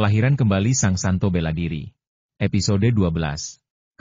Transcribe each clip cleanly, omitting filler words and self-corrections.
Kelahiran kembali Sang Santo Bela Diri. Episode 12.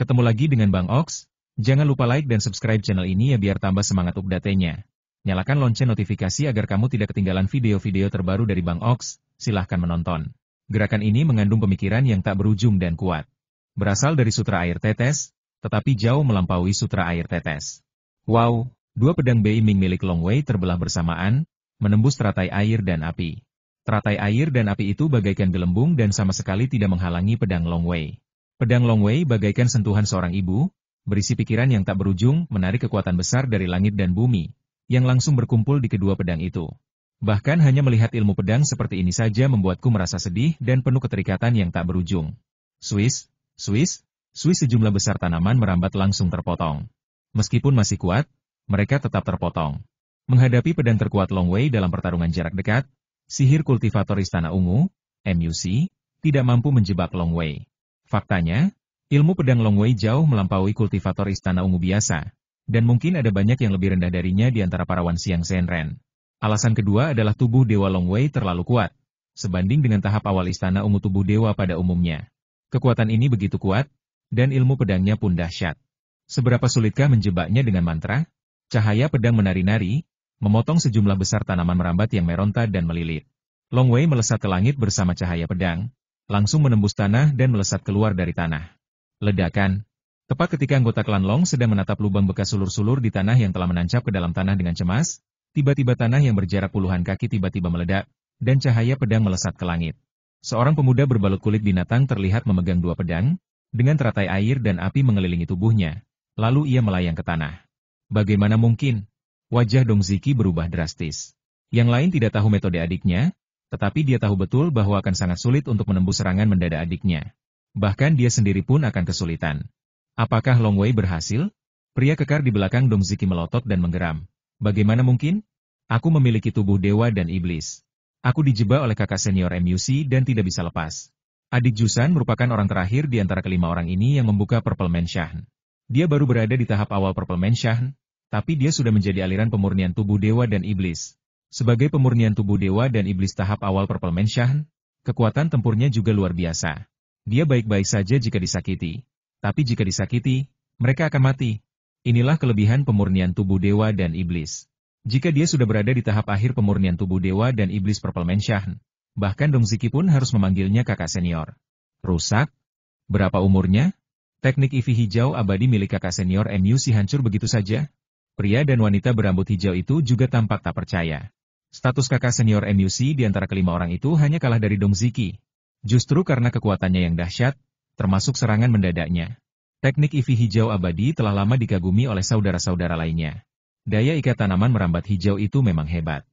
Ketemu lagi dengan Bang Ox. Jangan lupa like dan subscribe channel ini ya biar tambah semangat update-nya. Nyalakan lonceng notifikasi agar kamu tidak ketinggalan video-video terbaru dari Bang Ox. Silahkan menonton. Gerakan ini mengandung pemikiran yang tak berujung dan kuat. Berasal dari Sutra Air Tetes, tetapi jauh melampaui Sutra Air Tetes. Wow, dua pedang Bei Ming milik Long Wei terbelah bersamaan, menembus teratai air dan api. Teratai air dan api itu bagaikan gelembung dan sama sekali tidak menghalangi pedang Long Wei. Pedang Long Wei bagaikan sentuhan seorang ibu, berisi pikiran yang tak berujung, menarik kekuatan besar dari langit dan bumi, yang langsung berkumpul di kedua pedang itu. Bahkan hanya melihat ilmu pedang seperti ini saja membuatku merasa sedih dan penuh keterikatan yang tak berujung. Swiss, sejumlah besar tanaman merambat langsung terpotong. Meskipun masih kuat, mereka tetap terpotong. Menghadapi pedang terkuat Long Wei dalam pertarungan jarak dekat, sihir kultivator Istana Ungu, MUC, tidak mampu menjebak Long Wei. Faktanya, ilmu pedang Long Wei jauh melampaui kultivator Istana Ungu biasa, dan mungkin ada banyak yang lebih rendah darinya di antara para Wan Xiang Shenren. Alasan kedua adalah tubuh Dewa Long Wei terlalu kuat, sebanding dengan tahap awal Istana Ungu tubuh Dewa pada umumnya. Kekuatan ini begitu kuat, dan ilmu pedangnya pun dahsyat. Seberapa sulitkah menjebaknya dengan mantra? Cahaya pedang menari-nari, memotong sejumlah besar tanaman merambat yang meronta dan melilit. Long Wei melesat ke langit bersama cahaya pedang, langsung menembus tanah dan melesat keluar dari tanah. Ledakan. Tepat ketika anggota klan Long sedang menatap lubang bekas sulur-sulur di tanah yang telah menancap ke dalam tanah dengan cemas, tiba-tiba tanah yang berjarak puluhan kaki tiba-tiba meledak, dan cahaya pedang melesat ke langit. Seorang pemuda berbalut kulit binatang terlihat memegang dua pedang, dengan teratai air dan api mengelilingi tubuhnya, lalu ia melayang ke tanah. Bagaimana mungkin? Wajah Dong Ziki berubah drastis. Yang lain tidak tahu metode adiknya, tetapi dia tahu betul bahwa akan sangat sulit untuk menembus serangan mendadak adiknya. Bahkan dia sendiri pun akan kesulitan. Apakah Long Wei berhasil? Pria kekar di belakang Dong Ziki melotot dan menggeram. Bagaimana mungkin? Aku memiliki tubuh dewa dan iblis. Aku dijebak oleh kakak senior MUC dan tidak bisa lepas. Adik Jusan merupakan orang terakhir di antara kelima orang ini yang membuka Purple Mansion. Dia baru berada di tahap awal Purple Mansion, tapi dia sudah menjadi aliran pemurnian tubuh dewa dan iblis. Sebagai pemurnian tubuh dewa dan iblis tahap awal Purple Mansion, kekuatan tempurnya juga luar biasa. Dia baik-baik saja jika disakiti. Tapi jika disakiti, mereka akan mati. Inilah kelebihan pemurnian tubuh dewa dan iblis. Jika dia sudah berada di tahap akhir pemurnian tubuh dewa dan iblis Purple Mansion, bahkan Dong Ziki pun harus memanggilnya kakak senior. Rusak? Berapa umurnya? Teknik IV hijau abadi milik kakak senior MUC hancur begitu saja? Pria dan wanita berambut hijau itu juga tampak tak percaya. Status kakak senior MUC di antara kelima orang itu hanya kalah dari Dong Ziki. Justru karena kekuatannya yang dahsyat, termasuk serangan mendadaknya. Teknik IV hijau abadi telah lama dikagumi oleh saudara-saudara lainnya. Daya ikat tanaman merambat hijau itu memang hebat.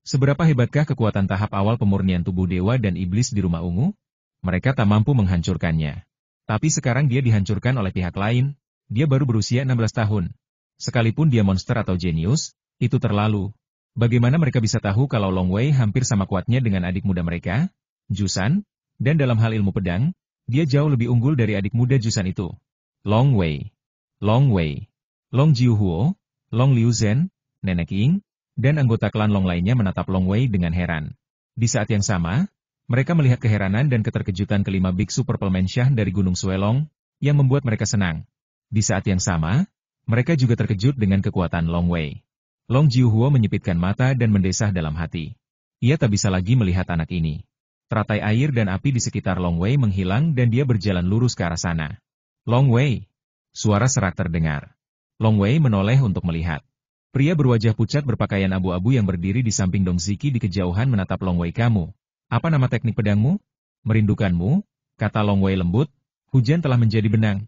Seberapa hebatkah kekuatan tahap awal pemurnian tubuh dewa dan iblis di rumah ungu? Mereka tak mampu menghancurkannya. Tapi sekarang dia dihancurkan oleh pihak lain, dia baru berusia 16 tahun. Sekalipun dia monster atau jenius, itu terlalu. Bagaimana mereka bisa tahu kalau Long Wei hampir sama kuatnya dengan adik muda mereka, Jusan? Dan dalam hal ilmu pedang, dia jauh lebih unggul dari adik muda Jusan itu. Long Wei, Long Jiuhuo, Long Liuzhen, Nenek Ying, dan anggota klan Long lainnya menatap Long Wei dengan heran. Di saat yang sama, mereka melihat keheranan dan keterkejutan kelima biksu Purple Mansion dari Gunung Suelong, yang membuat mereka senang. Di saat yang sama, mereka juga terkejut dengan kekuatan Long Wei. Long Jiuhuo menyipitkan mata dan mendesah dalam hati. Ia tak bisa lagi melihat anak ini. Teratai air dan api di sekitar Long Wei menghilang dan dia berjalan lurus ke arah sana. Long Wei! Suara serak terdengar. Long Wei menoleh untuk melihat. Pria berwajah pucat berpakaian abu-abu yang berdiri di samping Dong Ziki di kejauhan menatap Long Wei. Kamu. Apa nama teknik pedangmu? Merindukanmu, kata Long Wei lembut. Hujan telah menjadi benang.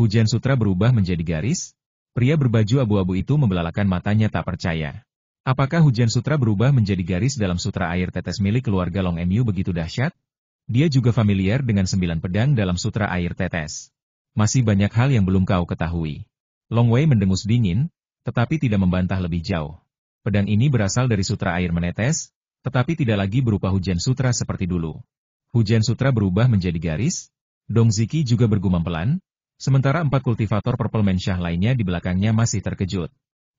Hujan sutra berubah menjadi garis. Pria berbaju abu-abu itu membelalakan matanya tak percaya. Apakah hujan sutra berubah menjadi garis dalam sutra air tetes milik keluarga Long Mu begitu dahsyat? Dia juga familiar dengan 9 pedang dalam sutra air tetes. Masih banyak hal yang belum kau ketahui. Long Wei mendengus dingin, tetapi tidak membantah lebih jauh. Pedang ini berasal dari sutra air menetes, tetapi tidak lagi berupa hujan sutra seperti dulu. Hujan sutra berubah menjadi garis. Dong Ziki juga bergumam pelan. Sementara 4 kultivator Purple Mansion lainnya di belakangnya masih terkejut.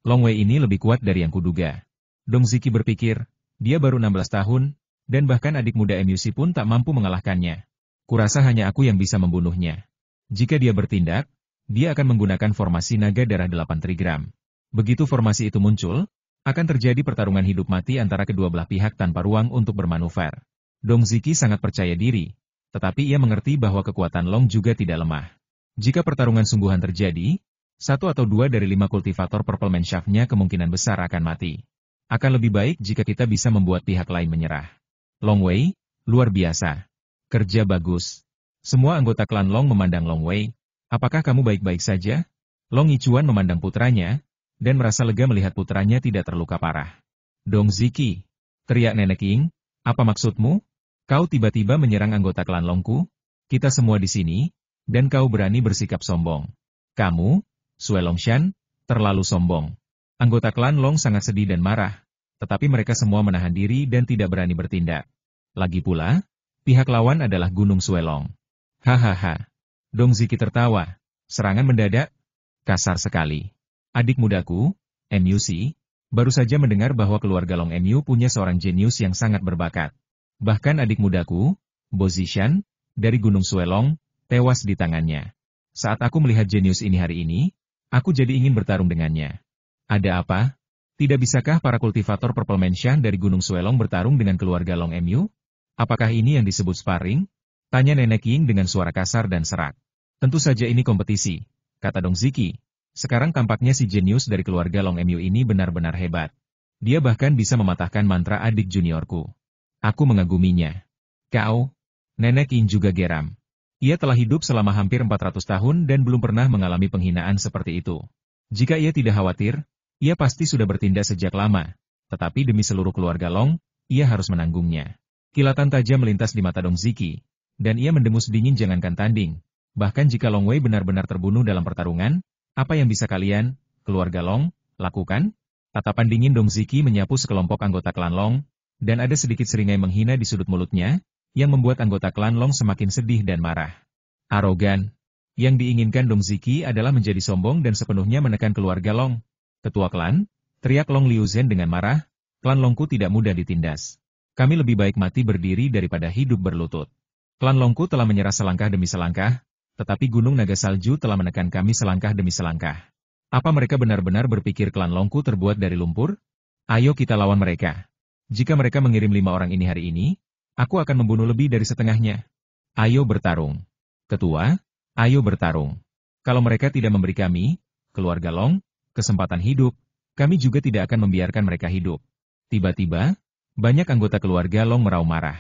Long Wei ini lebih kuat dari yang kuduga. Dong Ziki berpikir, dia baru 16 tahun, Dan bahkan adik muda MUC pun tak mampu mengalahkannya. Kurasa hanya aku yang bisa membunuhnya. Jika dia bertindak, dia akan menggunakan formasi naga darah 8 trigram. Begitu formasi itu muncul, akan terjadi pertarungan hidup mati antara kedua belah pihak tanpa ruang untuk bermanuver. Dong Ziki sangat percaya diri, tetapi ia mengerti bahwa kekuatan Long juga tidak lemah. Jika pertarungan sungguhan terjadi, 1 atau 2 dari 5 kultivator Purple Man Shaft-nya kemungkinan besar akan mati. Akan lebih baik jika kita bisa membuat pihak lain menyerah. Long Wei, luar biasa. Kerja bagus. Semua anggota klan Long memandang Long Wei. Apakah kamu baik-baik saja? Long Yichuan memandang putranya, dan merasa lega melihat putranya tidak terluka parah. Dong Ziki, teriak Nenek Ying, apa maksudmu? Kau tiba-tiba menyerang anggota klan Longku? Kita semua di sini, dan kau berani bersikap sombong. Kamu, Sue Longshan, terlalu sombong. Anggota klan Long sangat sedih dan marah, tetapi mereka semua menahan diri dan tidak berani bertindak. Lagi pula, pihak lawan adalah Gunung Suelong. Hahaha. Dong Ziki tertawa. Serangan mendadak? Kasar sekali. Adik mudaku, MUC, baru saja mendengar bahwa keluarga Long MU punya seorang jenius yang sangat berbakat. Bahkan adik mudaku, Bo Zishan, dari Gunung Suelong, tewas di tangannya. Saat aku melihat jenius ini hari ini, aku jadi ingin bertarung dengannya. Ada apa? Tidak bisakah para kultivator Purple Man Shaft dari Gunung Suelong bertarung dengan keluarga Long MU? Apakah ini yang disebut sparring? Tanya Nenek Ying dengan suara kasar dan serak. Tentu saja ini kompetisi, kata Dong Ziki. Sekarang tampaknya si jenius dari keluarga Long MU ini benar-benar hebat. Dia bahkan bisa mematahkan mantra adik juniorku. Aku mengaguminya. Kau? Nenek Ying juga geram. Ia telah hidup selama hampir 400 tahun dan belum pernah mengalami penghinaan seperti itu. Jika ia tidak khawatir, ia pasti sudah bertindak sejak lama, tetapi demi seluruh keluarga Long, ia harus menanggungnya. Kilatan tajam melintas di mata Dong Ziki, dan ia mendengus dingin jangankan tanding. Bahkan jika Long Wei benar-benar terbunuh dalam pertarungan, apa yang bisa kalian, keluarga Long, lakukan? Tatapan dingin Dong Ziki menyapu sekelompok anggota klan Long, dan ada sedikit seringai menghina di sudut mulutnya, yang membuat anggota klan Long semakin sedih dan marah. Arogan. Yang diinginkan Dong Ziki adalah menjadi sombong dan sepenuhnya menekan keluarga Long. Ketua klan, teriak Long Liuzhen dengan marah, klan Longku tidak mudah ditindas. Kami lebih baik mati berdiri daripada hidup berlutut. Klan Longku telah menyerah selangkah demi selangkah, tetapi Gunung Naga Salju telah menekan kami selangkah demi selangkah. Apa mereka benar-benar berpikir klan Longku terbuat dari lumpur? Ayo kita lawan mereka. Jika mereka mengirim 5 orang ini hari ini, aku akan membunuh lebih dari setengahnya. Ayo bertarung. Ketua, ayo bertarung. Kalau mereka tidak memberi kami, keluarga Long, kesempatan hidup, kami juga tidak akan membiarkan mereka hidup. Tiba-tiba, banyak anggota keluarga Long meraung marah.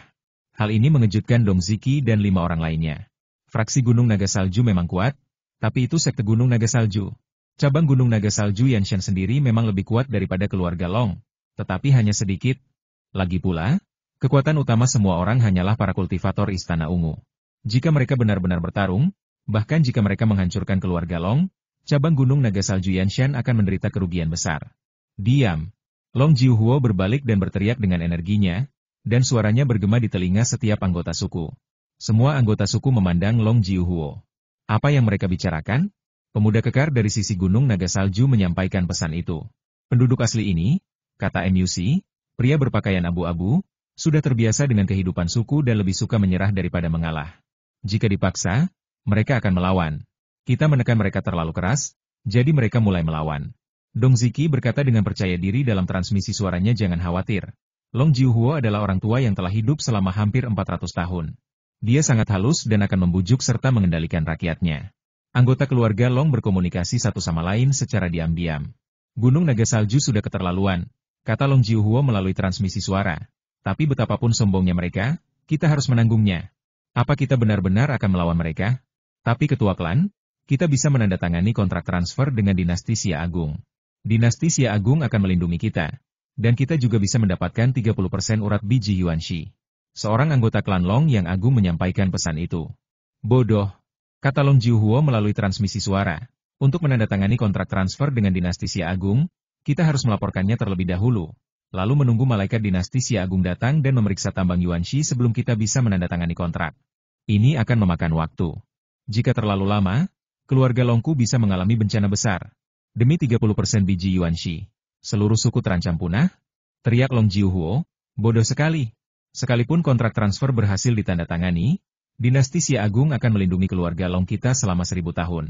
Hal ini mengejutkan Dong Ziki dan 5 orang lainnya. Fraksi Gunung Naga Salju memang kuat, tapi itu sekte Gunung Naga Salju. Cabang Gunung Naga Salju Yanshan sendiri memang lebih kuat daripada keluarga Long, tetapi hanya sedikit. Lagi pula, kekuatan utama semua orang hanyalah para kultivator Istana Ungu. Jika mereka benar-benar bertarung, bahkan jika mereka menghancurkan keluarga Long, cabang Gunung Naga Salju Yanshan akan menderita kerugian besar. Diam. Long Jiuhuo berbalik dan berteriak dengan energinya, dan suaranya bergema di telinga setiap anggota suku. Semua anggota suku memandang Long Jiuhuo. Apa yang mereka bicarakan? Pemuda kekar dari sisi Gunung Naga Salju menyampaikan pesan itu. Penduduk asli ini, kata MUC, pria berpakaian abu-abu, sudah terbiasa dengan kehidupan suku dan lebih suka menyerah daripada mengalah. Jika dipaksa, mereka akan melawan. Kita menekan mereka terlalu keras, jadi mereka mulai melawan. Dong Ziki berkata dengan percaya diri dalam transmisi suaranya jangan khawatir. Long Jiuhuo adalah orang tua yang telah hidup selama hampir 400 tahun. Dia sangat halus dan akan membujuk serta mengendalikan rakyatnya. Anggota keluarga Long berkomunikasi satu sama lain secara diam-diam. Gunung Naga Salju sudah keterlaluan, kata Long Jiuhuo melalui transmisi suara. Tapi betapapun sombongnya mereka, kita harus menanggungnya. Apa kita benar-benar akan melawan mereka? Tapi ketua klan, kita bisa menandatangani kontrak transfer dengan dinasti Xia Agung. Dinasti Xia Agung akan melindungi kita. Dan kita juga bisa mendapatkan 30% urat biji Yuanxi. Seorang anggota klan Long yang agung menyampaikan pesan itu. Bodoh, kata Long Jiuhuo melalui transmisi suara. Untuk menandatangani kontrak transfer dengan dinasti Xia Agung, kita harus melaporkannya terlebih dahulu. Lalu menunggu malaikat dinasti Xia Agung datang dan memeriksa tambang Yuanxi sebelum kita bisa menandatangani kontrak. Ini akan memakan waktu. Jika terlalu lama, keluarga Longku bisa mengalami bencana besar. Demi 30% biji Yuanxi, seluruh suku terancam punah? Teriak Long Jiuhuo, bodoh sekali. Sekalipun kontrak transfer berhasil ditandatangani, dinasti Xia Agung akan melindungi keluarga Long kita selama 1000 tahun.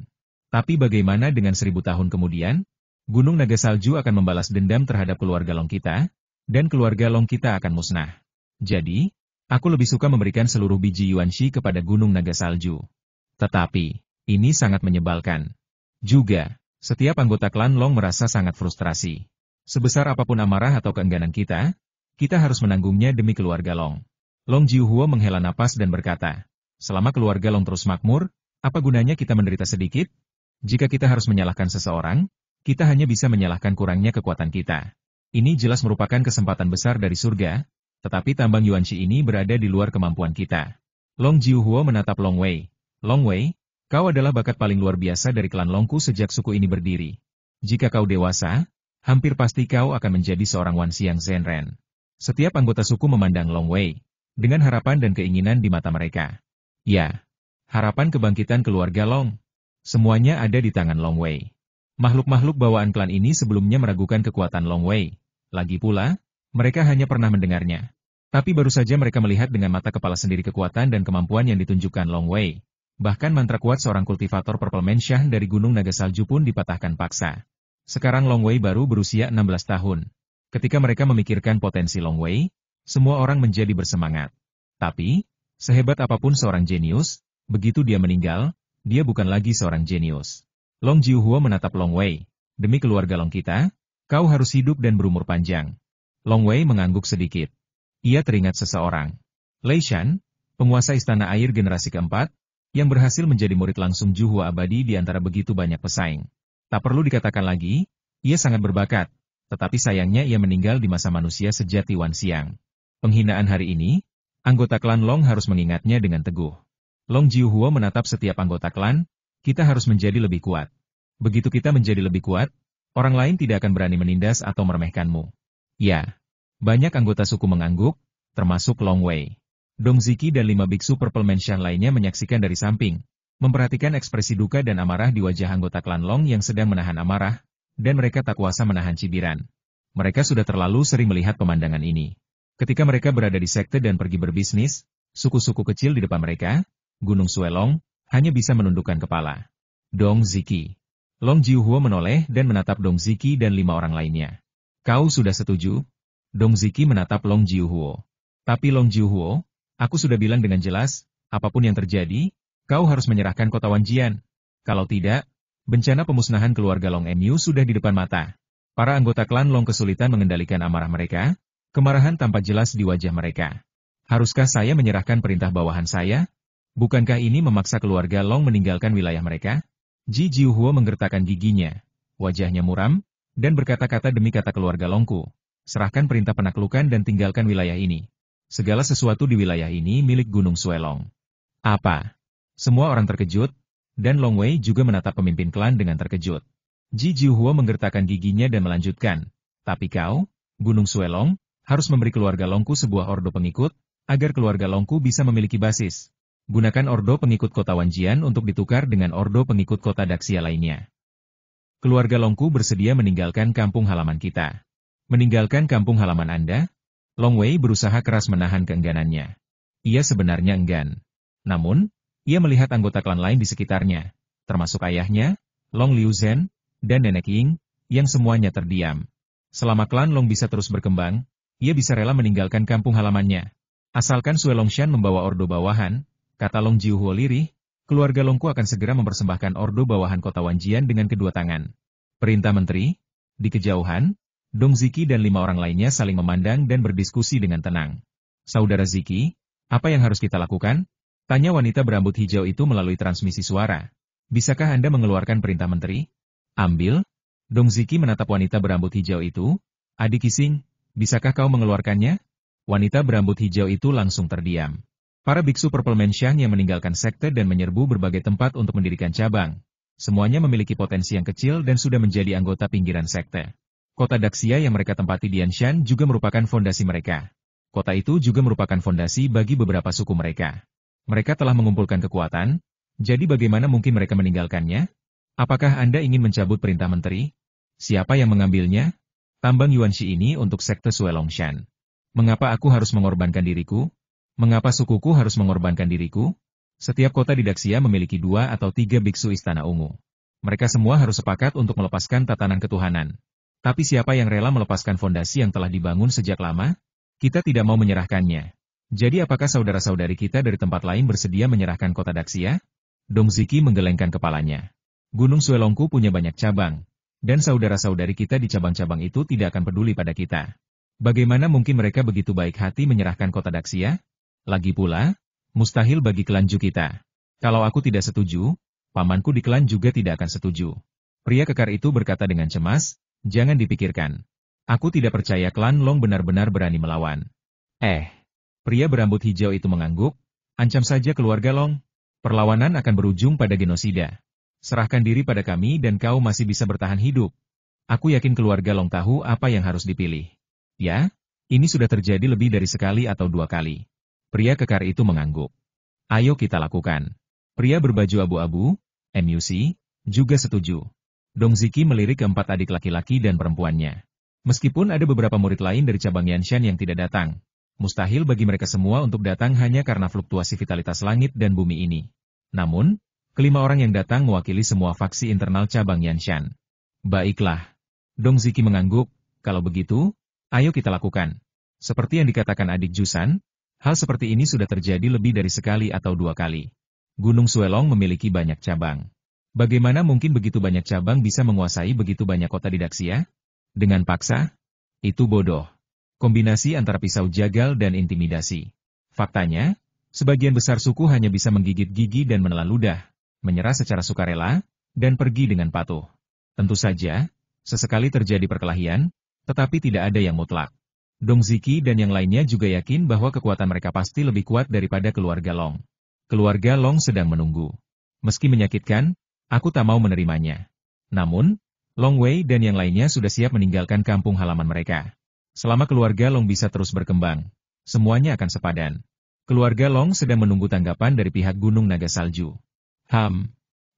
Tapi bagaimana dengan 1000 tahun kemudian? Gunung Naga Salju akan membalas dendam terhadap keluarga Long kita, dan keluarga Long kita akan musnah. Jadi, aku lebih suka memberikan seluruh biji Yuanxi kepada Gunung Naga Salju. Tetapi, ini sangat menyebalkan. Juga, setiap anggota klan Long merasa sangat frustrasi. Sebesar apapun amarah atau keengganan kita harus menanggungnya demi keluarga Long. Long Jiuhuo menghela napas dan berkata, selama keluarga Long terus makmur, apa gunanya kita menderita sedikit? Jika kita harus menyalahkan seseorang, kita hanya bisa menyalahkan kurangnya kekuatan kita. Ini jelas merupakan kesempatan besar dari surga, tetapi tambang Yuanxi ini berada di luar kemampuan kita. Long Jiuhuo menatap Long Wei. Long Wei, kau adalah bakat paling luar biasa dari klan Longku sejak suku ini berdiri. Jika kau dewasa, hampir pasti kau akan menjadi seorang Wanxiang Zhenren. Setiap anggota suku memandang Long Wei, dengan harapan dan keinginan di mata mereka. Ya, harapan kebangkitan keluarga Long. Semuanya ada di tangan Long Wei. Makhluk-makhluk bawaan klan ini sebelumnya meragukan kekuatan Long Wei. Lagi pula, mereka hanya pernah mendengarnya. Tapi baru saja mereka melihat dengan mata kepala sendiri kekuatan dan kemampuan yang ditunjukkan Long Wei. Bahkan mantra kuat seorang kultivator Purple Mansion dari Gunung Naga Salju pun dipatahkan paksa. Sekarang Long Wei baru berusia 16 tahun. Ketika mereka memikirkan potensi Long Wei, semua orang menjadi bersemangat. Tapi, sehebat apapun seorang jenius, begitu dia meninggal, dia bukan lagi seorang jenius. Long Jiuhuo menatap Long Wei. Demi keluarga Long kita, kau harus hidup dan berumur panjang. Long Wei mengangguk sedikit. Ia teringat seseorang. Lei Shan, penguasa istana air generasi keempat, yang berhasil menjadi murid langsung Juhua abadi di antara begitu banyak pesaing. Tak perlu dikatakan lagi, ia sangat berbakat, tetapi sayangnya ia meninggal di masa manusia sejati Wanxiang. Penghinaan hari ini, anggota klan Long harus mengingatnya dengan teguh. Long Jiuhuo menatap setiap anggota klan, kita harus menjadi lebih kuat. Begitu kita menjadi lebih kuat, orang lain tidak akan berani menindas atau meremehkanmu. Ya, banyak anggota suku mengangguk, termasuk Long Wei. Dong Ziki dan 5 biksu Purple Mansion lainnya menyaksikan dari samping, memperhatikan ekspresi duka dan amarah di wajah anggota klan Long yang sedang menahan amarah, dan mereka tak kuasa menahan cibiran. Mereka sudah terlalu sering melihat pemandangan ini. Ketika mereka berada di sekte dan pergi berbisnis, suku-suku kecil di depan mereka, Gunung Suelong, hanya bisa menundukkan kepala. Dong Ziki. Long Jiuhuo menoleh dan menatap Dong Ziki dan 5 orang lainnya. Kau sudah setuju? Dong Ziki menatap Long Jiuhuo. Tapi Long Jiuhuo, aku sudah bilang dengan jelas, apapun yang terjadi, kau harus menyerahkan kota Wanjian. Kalau tidak, bencana pemusnahan keluarga Long Mu sudah di depan mata. Para anggota klan Long kesulitan mengendalikan amarah mereka, kemarahan tampak jelas di wajah mereka. Haruskah saya menyerahkan perintah bawahan saya? Bukankah ini memaksa keluarga Long meninggalkan wilayah mereka? Ji Jiuhuo menggertakkan giginya. Wajahnya muram, dan berkata-kata demi kata keluarga Longku. Serahkan perintah penaklukan dan tinggalkan wilayah ini. Segala sesuatu di wilayah ini milik Gunung Suelong. Apa? Semua orang terkejut, dan Long Wei juga menatap pemimpin klan dengan terkejut. Ji Jiuhuo menggertakkan giginya dan melanjutkan. Tapi kau, Gunung Suelong, harus memberi keluarga Longku sebuah ordo pengikut, agar keluarga Longku bisa memiliki basis. Gunakan ordo pengikut kota Wanjian untuk ditukar dengan ordo pengikut kota Daxia lainnya. Keluarga Longku bersedia meninggalkan kampung halaman kita. Meninggalkan kampung halaman Anda? Long Wei berusaha keras menahan keengganannya. Ia sebenarnya enggan. Namun, ia melihat anggota klan lain di sekitarnya, termasuk ayahnya, Long Liu Zhen, dan Nenek Ying, yang semuanya terdiam. Selama klan Long bisa terus berkembang, ia bisa rela meninggalkan kampung halamannya. Asalkan Sue Longshan membawa ordo bawahan, kata Long Jiuhuo lirih, keluarga Longku akan segera mempersembahkan ordo bawahan kota Wanjian dengan kedua tangan. Perintah menteri? Di kejauhan, Dong Ziki dan 5 orang lainnya saling memandang dan berdiskusi dengan tenang. Saudara Ziki, apa yang harus kita lakukan? Tanya wanita berambut hijau itu melalui transmisi suara. Bisakah Anda mengeluarkan perintah menteri? Ambil. Dong Ziki menatap wanita berambut hijau itu. Adik Kising, bisakah kau mengeluarkannya? Wanita berambut hijau itu langsung terdiam. Para biksu Purple Mansion yang meninggalkan sekte dan menyerbu berbagai tempat untuk mendirikan cabang. Semuanya memiliki potensi yang kecil dan sudah menjadi anggota pinggiran sekte. Kota Daxia yang mereka tempati di Anshan juga merupakan fondasi mereka. Kota itu juga merupakan fondasi bagi beberapa suku mereka. Mereka telah mengumpulkan kekuatan, jadi bagaimana mungkin mereka meninggalkannya? Apakah Anda ingin mencabut perintah menteri? Siapa yang mengambilnya? Tambang Yuanxi ini untuk sekte Sue Longshan. Mengapa aku harus mengorbankan diriku? Mengapa sukuku harus mengorbankan diriku? Setiap kota di Daxia memiliki 2 atau 3 biksu istana ungu. Mereka semua harus sepakat untuk melepaskan tatanan ketuhanan. Tapi siapa yang rela melepaskan fondasi yang telah dibangun sejak lama? Kita tidak mau menyerahkannya. Jadi apakah saudara-saudari kita dari tempat lain bersedia menyerahkan kota Daxia? Dong Ziki menggelengkan kepalanya. Gunung Suelongku punya banyak cabang. Dan saudara-saudari kita di cabang-cabang itu tidak akan peduli pada kita. Bagaimana mungkin mereka begitu baik hati menyerahkan kota Daxia? Lagi pula, mustahil bagi klan Ju kita. Kalau aku tidak setuju, pamanku di klan juga tidak akan setuju. Pria kekar itu berkata dengan cemas, jangan dipikirkan. Aku tidak percaya klan Long benar-benar berani melawan. Pria berambut hijau itu mengangguk, ancam saja keluarga Long. Perlawanan akan berujung pada genosida. Serahkan diri pada kami dan kau masih bisa bertahan hidup. Aku yakin keluarga Long tahu apa yang harus dipilih. Ya, ini sudah terjadi lebih dari sekali atau 2 kali. Pria kekar itu mengangguk. Ayo kita lakukan. Pria berbaju abu-abu, MUC, juga setuju. Dong Ziki melirik keempat adik laki-laki dan perempuannya. Meskipun ada beberapa murid lain dari cabang Yanshan yang tidak datang, mustahil bagi mereka semua untuk datang hanya karena fluktuasi vitalitas langit dan bumi ini. Namun, kelima orang yang datang mewakili semua faksi internal cabang Yanshan. Baiklah. Dong Ziki mengangguk, kalau begitu, ayo kita lakukan. Seperti yang dikatakan adik Jusan, hal seperti ini sudah terjadi lebih dari sekali atau 2 kali. Gunung Suelong memiliki banyak cabang. Bagaimana mungkin begitu banyak cabang bisa menguasai begitu banyak kota di Daxia? Dengan paksa? Itu bodoh. Kombinasi antara pisau jagal dan intimidasi. Faktanya, sebagian besar suku hanya bisa menggigit gigi dan menelan ludah, menyerah secara sukarela, dan pergi dengan patuh. Tentu saja, sesekali terjadi perkelahian, tetapi tidak ada yang mutlak. Dong Ziki dan yang lainnya juga yakin bahwa kekuatan mereka pasti lebih kuat daripada keluarga Long. Keluarga Long sedang menunggu. Meski menyakitkan, aku tak mau menerimanya. Namun, Long Wei dan yang lainnya sudah siap meninggalkan kampung halaman mereka. Selama keluarga Long bisa terus berkembang, semuanya akan sepadan. Keluarga Long sedang menunggu tanggapan dari pihak Gunung Naga Salju.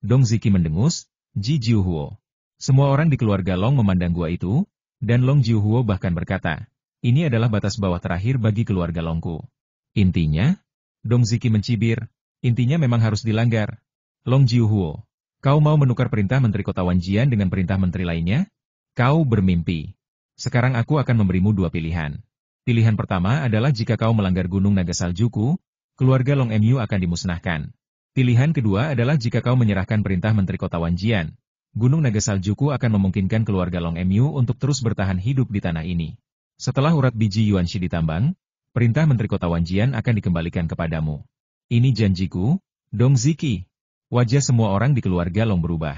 Dong Ziki mendengus, Ji Jiuhuo. Semua orang di keluarga Long memandang gua itu, dan Long Jiuhuo bahkan berkata, ini adalah batas bawah terakhir bagi keluarga Longku. Intinya, Dong Ziki mencibir, intinya memang harus dilanggar. Long Jiuhuo, kau mau menukar perintah Menteri Kota Wanjian dengan perintah menteri lainnya? Kau bermimpi. Sekarang aku akan memberimu 2 pilihan. Pilihan pertama adalah jika kau melanggar Gunung Naga Saljuku, keluarga Long MU akan dimusnahkan. Pilihan kedua adalah jika kau menyerahkan perintah Menteri Kota Wanjian, Gunung Naga Saljuku akan memungkinkan keluarga Long MU untuk terus bertahan hidup di tanah ini. Setelah urat biji Yuanshi ditambang, perintah Menteri Kota Wanjian akan dikembalikan kepadamu. Ini janjiku, Dong Ziki. Wajah semua orang di keluarga Long berubah.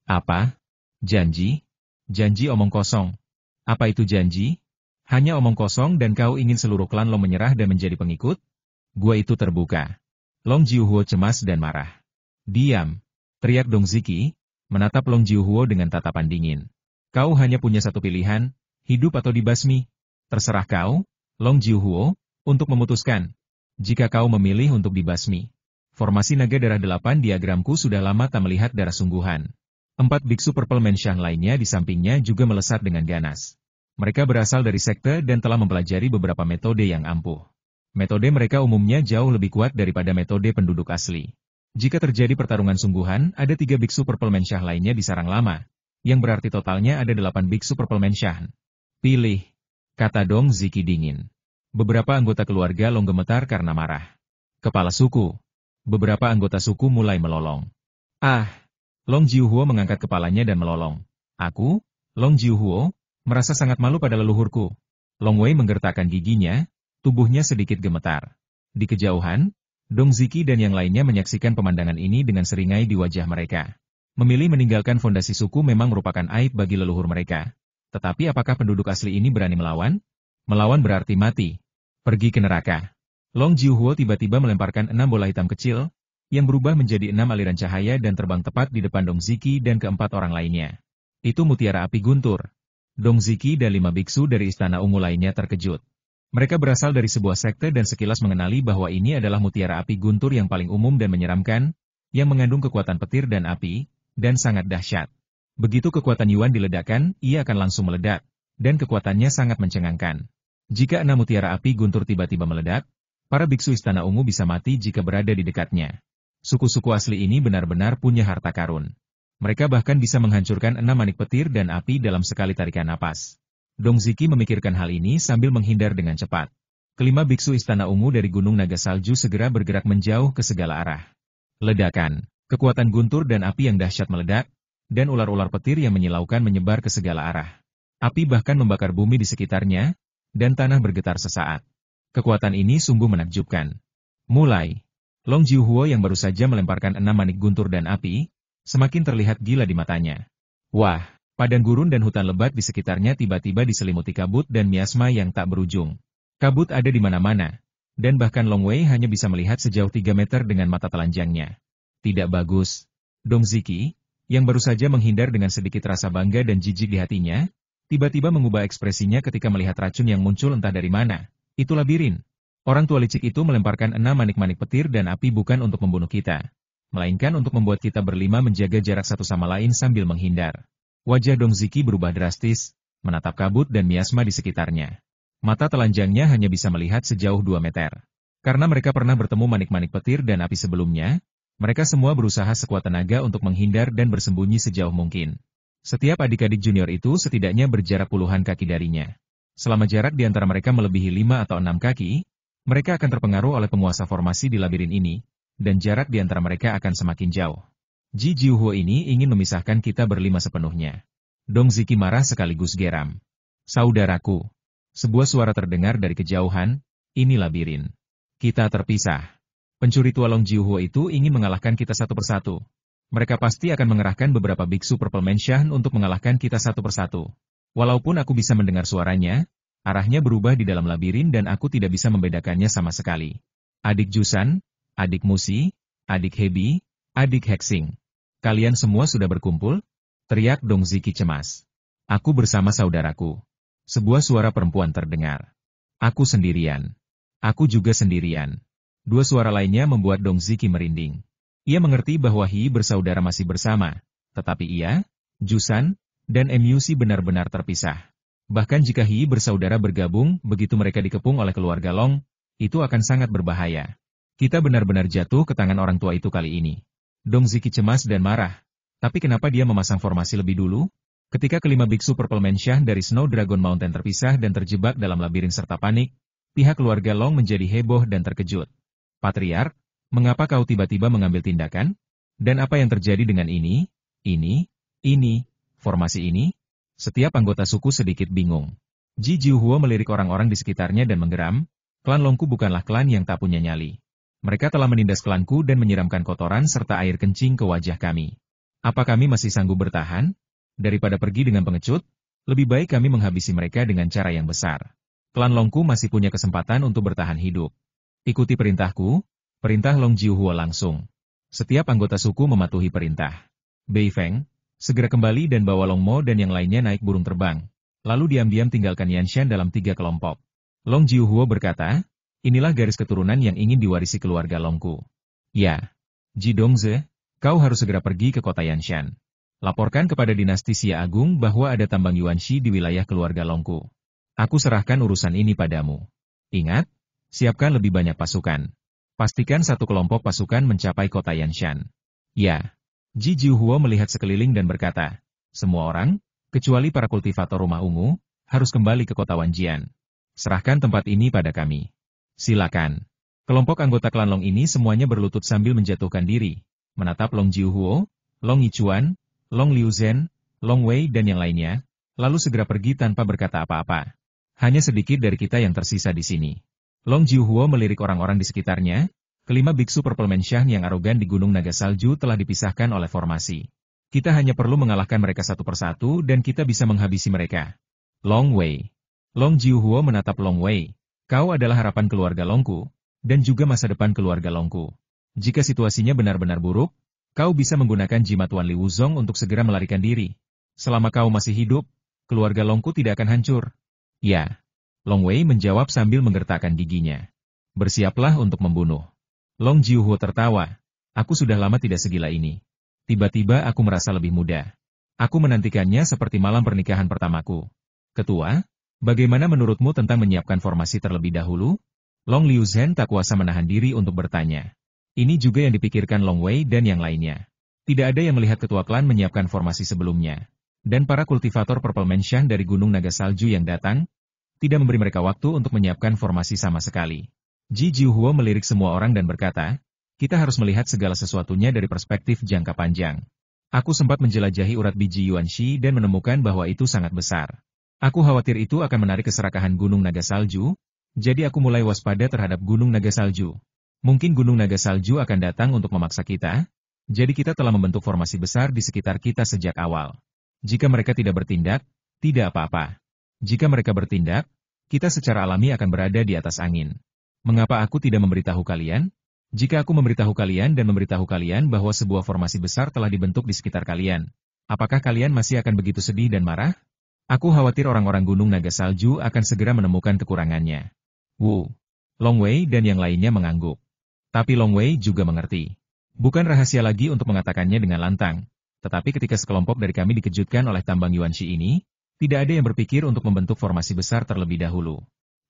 Apa? Janji? Janji omong kosong. Apa itu janji? Hanya omong kosong dan kau ingin seluruh klan Long menyerah dan menjadi pengikut? Gua itu terbuka. Long Jiuhuo cemas dan marah. Diam, teriak Dong Ziki, menatap Long Jiuhuo dengan tatapan dingin. Kau hanya punya satu pilihan, hidup atau dibasmi. Terserah kau, Long Jiuhuo, untuk memutuskan. Jika kau memilih untuk dibasmi. Formasi naga darah 8 diagramku sudah lama tak melihat darah sungguhan. 4 biksu Purple Menshang lainnya di sampingnya juga melesat dengan ganas. Mereka berasal dari sekte dan telah mempelajari beberapa metode yang ampuh. Metode mereka umumnya jauh lebih kuat daripada metode penduduk asli. Jika terjadi pertarungan sungguhan, ada 3 biksu Purple Menshang lainnya di sarang lama, yang berarti totalnya ada 8 biksu Purple Menshang. Pilih, kata Dong Ziki dingin. Beberapa anggota keluarga Long gemetar karena marah. Kepala suku. Beberapa anggota suku mulai melolong. Long Jiuhuo mengangkat kepalanya dan melolong. Aku, Long Jiuhuo, merasa sangat malu pada leluhurku. Long Wei menggertakkan giginya, tubuhnya sedikit gemetar. Di kejauhan, Dong Ziki dan yang lainnya menyaksikan pemandangan ini dengan seringai di wajah mereka. Memilih meninggalkan fondasi suku memang merupakan aib bagi leluhur mereka. Tetapi apakah penduduk asli ini berani melawan? Melawan berarti mati. Pergi ke neraka. Long Jiuhuo tiba-tiba melemparkan 6 bola hitam kecil, yang berubah menjadi 6 aliran cahaya dan terbang tepat di depan Dong Ziki dan keempat orang lainnya. Itu mutiara api guntur. Dong Ziki dan 5 biksu dari istana ungu lainnya terkejut. Mereka berasal dari sebuah sekte dan sekilas mengenali bahwa ini adalah mutiara api guntur yang paling umum dan menyeramkan, yang mengandung kekuatan petir dan api, dan sangat dahsyat. Begitu kekuatan Yuan diledakkan, ia akan langsung meledak, dan kekuatannya sangat mencengangkan. Jika 6 mutiara api guntur tiba-tiba meledak, para biksu Istana Ungu bisa mati jika berada di dekatnya. Suku-suku asli ini benar-benar punya harta karun. Mereka bahkan bisa menghancurkan 6 manik petir dan api dalam sekali tarikan napas. Dong Ziki memikirkan hal ini sambil menghindar dengan cepat. Kelima biksu Istana Ungu dari Gunung Naga Salju segera bergerak menjauh ke segala arah. Ledakan, kekuatan guntur dan api yang dahsyat meledak, dan ular-ular petir yang menyilaukan menyebar ke segala arah. Api bahkan membakar bumi di sekitarnya, dan tanah bergetar sesaat. Kekuatan ini sungguh menakjubkan. Mulai. Long Jiuhuo yang baru saja melemparkan 6 manik guntur dan api, semakin terlihat gila di matanya. Wah, padang gurun dan hutan lebat di sekitarnya tiba-tiba diselimuti kabut dan miasma yang tak berujung. Kabut ada di mana-mana, dan bahkan Long Wei hanya bisa melihat sejauh 3 meter dengan mata telanjangnya. Tidak bagus. Dong Ziki, yang baru saja menghindar dengan sedikit rasa bangga dan jijik di hatinya, tiba-tiba mengubah ekspresinya ketika melihat racun yang muncul entah dari mana. Itu labirin. Orang tua licik itu melemparkan 6 manik-manik petir dan api bukan untuk membunuh kita, melainkan untuk membuat kita berlima menjaga jarak satu sama lain sambil menghindar. Wajah Dong Ziki berubah drastis, menatap kabut dan miasma di sekitarnya. Mata telanjangnya hanya bisa melihat sejauh 2 meter. Karena mereka pernah bertemu manik-manik petir dan api sebelumnya, mereka semua berusaha sekuat tenaga untuk menghindar dan bersembunyi sejauh mungkin. Setiap adik-adik junior itu setidaknya berjarak puluhan kaki darinya. Selama jarak di antara mereka melebihi 5 atau 6 kaki, mereka akan terpengaruh oleh penguasa formasi di labirin ini, dan jarak di antara mereka akan semakin jauh. Ji Jiuhuo ini ingin memisahkan kita berlima sepenuhnya. Dong Ziki marah sekaligus geram. Saudaraku. Sebuah suara terdengar dari kejauhan, ini labirin. Kita terpisah. Pencuri tua Long Jiuhuo itu ingin mengalahkan kita satu persatu. Mereka pasti akan mengerahkan beberapa biksu Purple Mansion untuk mengalahkan kita satu persatu. Walaupun aku bisa mendengar suaranya, arahnya berubah di dalam labirin dan aku tidak bisa membedakannya sama sekali. Adik Jusan, adik Musi, adik Hebi, adik Hexing. Kalian semua sudah berkumpul? Teriak Dong Ziki cemas. Aku bersama saudaraku. Sebuah suara perempuan terdengar. Aku sendirian. Aku juga sendirian. Dua suara lainnya membuat Dong Ziki merinding. Ia mengerti bahwa Hi bersaudara masih bersama, tetapi ia, Jusan, dan MUC benar-benar terpisah. Bahkan jika Hi bersaudara bergabung, begitu mereka dikepung oleh keluarga Long, itu akan sangat berbahaya. Kita benar-benar jatuh ke tangan orang tua itu kali ini. Dong Ziki cemas dan marah. Tapi kenapa dia memasang formasi lebih dulu? Ketika kelima biksu Purple Mansion dari Snow Dragon Mountain terpisah dan terjebak dalam labirin serta panik, pihak keluarga Long menjadi heboh dan terkejut. Patriark, mengapa kau tiba-tiba mengambil tindakan? Dan apa yang terjadi dengan ini, formasi ini? Setiap anggota suku sedikit bingung. Ji Jiuhuo melirik orang-orang di sekitarnya dan menggeram, klan Longku bukanlah klan yang tak punya nyali. Mereka telah menindas klanku dan menyiramkan kotoran serta air kencing ke wajah kami. Apa kami masih sanggup bertahan? Daripada pergi dengan pengecut, lebih baik kami menghabisi mereka dengan cara yang besar. Klan Longku masih punya kesempatan untuk bertahan hidup. Ikuti perintahku. Perintah Long Jiuhuo langsung. Setiap anggota suku mematuhi perintah. Bei Feng, segera kembali dan bawa Long Mo dan yang lainnya naik burung terbang. Lalu diam-diam tinggalkan Yanshan dalam 3 kelompok. Long Jiuhuo berkata, inilah garis keturunan yang ingin diwarisi keluarga Longku. Ya. Ji Dongze, kau harus segera pergi ke kota Yanshan. Laporkan kepada dinasti Xia Agung bahwa ada tambang Yuanxi di wilayah keluarga Longku. Aku serahkan urusan ini padamu. Ingat, siapkan lebih banyak pasukan. Pastikan satu kelompok pasukan mencapai kota Yanshan. Ya. Ji Jiuhuo melihat sekeliling dan berkata, semua orang, kecuali para kultivator rumah ungu, harus kembali ke kota Wanjian. Serahkan tempat ini pada kami. Silakan. Kelompok anggota klan Long ini semuanya berlutut sambil menjatuhkan diri, menatap Long Jiuhuo, Long Yichuan, Long Liuzhen, Long Wei dan yang lainnya, lalu segera pergi tanpa berkata apa-apa. Hanya sedikit dari kita yang tersisa di sini. Long Jiuhuo melirik orang-orang di sekitarnya, kelima biksu Purple Mansion yang arogan di Gunung Naga Salju telah dipisahkan oleh formasi. Kita hanya perlu mengalahkan mereka satu persatu dan kita bisa menghabisi mereka. Long Wei. Long Jiuhuo menatap Long Wei. Kau adalah harapan keluarga Longku, dan juga masa depan keluarga Longku. Jika situasinya benar-benar buruk, kau bisa menggunakan jimat Wan Li Wuzong untuk segera melarikan diri. Selama kau masih hidup, keluarga Longku tidak akan hancur. Ya. Long Wei menjawab sambil menggertakkan giginya. Bersiaplah untuk membunuh. Long Jiuhuo tertawa. Aku sudah lama tidak segila ini. Tiba-tiba aku merasa lebih muda. Aku menantikannya seperti malam pernikahan pertamaku. Ketua, Bagaimana menurutmu tentang menyiapkan formasi terlebih dahulu? Long Liuzhen tak kuasa menahan diri untuk bertanya. Ini juga yang dipikirkan Long Wei dan yang lainnya. Tidak ada yang melihat ketua klan menyiapkan formasi sebelumnya. Dan para kultivator Purple Mansion dari Gunung Naga Salju yang datang, tidak memberi mereka waktu untuk menyiapkan formasi sama sekali. Ji Jiuhuo melirik semua orang dan berkata, kita harus melihat segala sesuatunya dari perspektif jangka panjang. Aku sempat menjelajahi urat biji Yuanxi dan menemukan bahwa itu sangat besar. Aku khawatir itu akan menarik keserakahan Gunung Naga Salju, jadi aku mulai waspada terhadap Gunung Naga Salju. Mungkin Gunung Naga Salju akan datang untuk memaksa kita, jadi kita telah membentuk formasi besar di sekitar kita sejak awal. Jika mereka tidak bertindak, tidak apa-apa. Jika mereka bertindak, kita secara alami akan berada di atas angin. Mengapa aku tidak memberitahu kalian? Jika aku memberitahu kalian dan memberitahu kalian bahwa sebuah formasi besar telah dibentuk di sekitar kalian, apakah kalian masih akan begitu sedih dan marah? Aku khawatir orang-orang Gunung Naga Salju akan segera menemukan kekurangannya. Wu, Long Wei dan yang lainnya mengangguk. Tapi Long Wei juga mengerti. Bukan rahasia lagi untuk mengatakannya dengan lantang. Tetapi ketika sekelompok dari kami dikejutkan oleh tambang Yuanxi ini, tidak ada yang berpikir untuk membentuk formasi besar terlebih dahulu.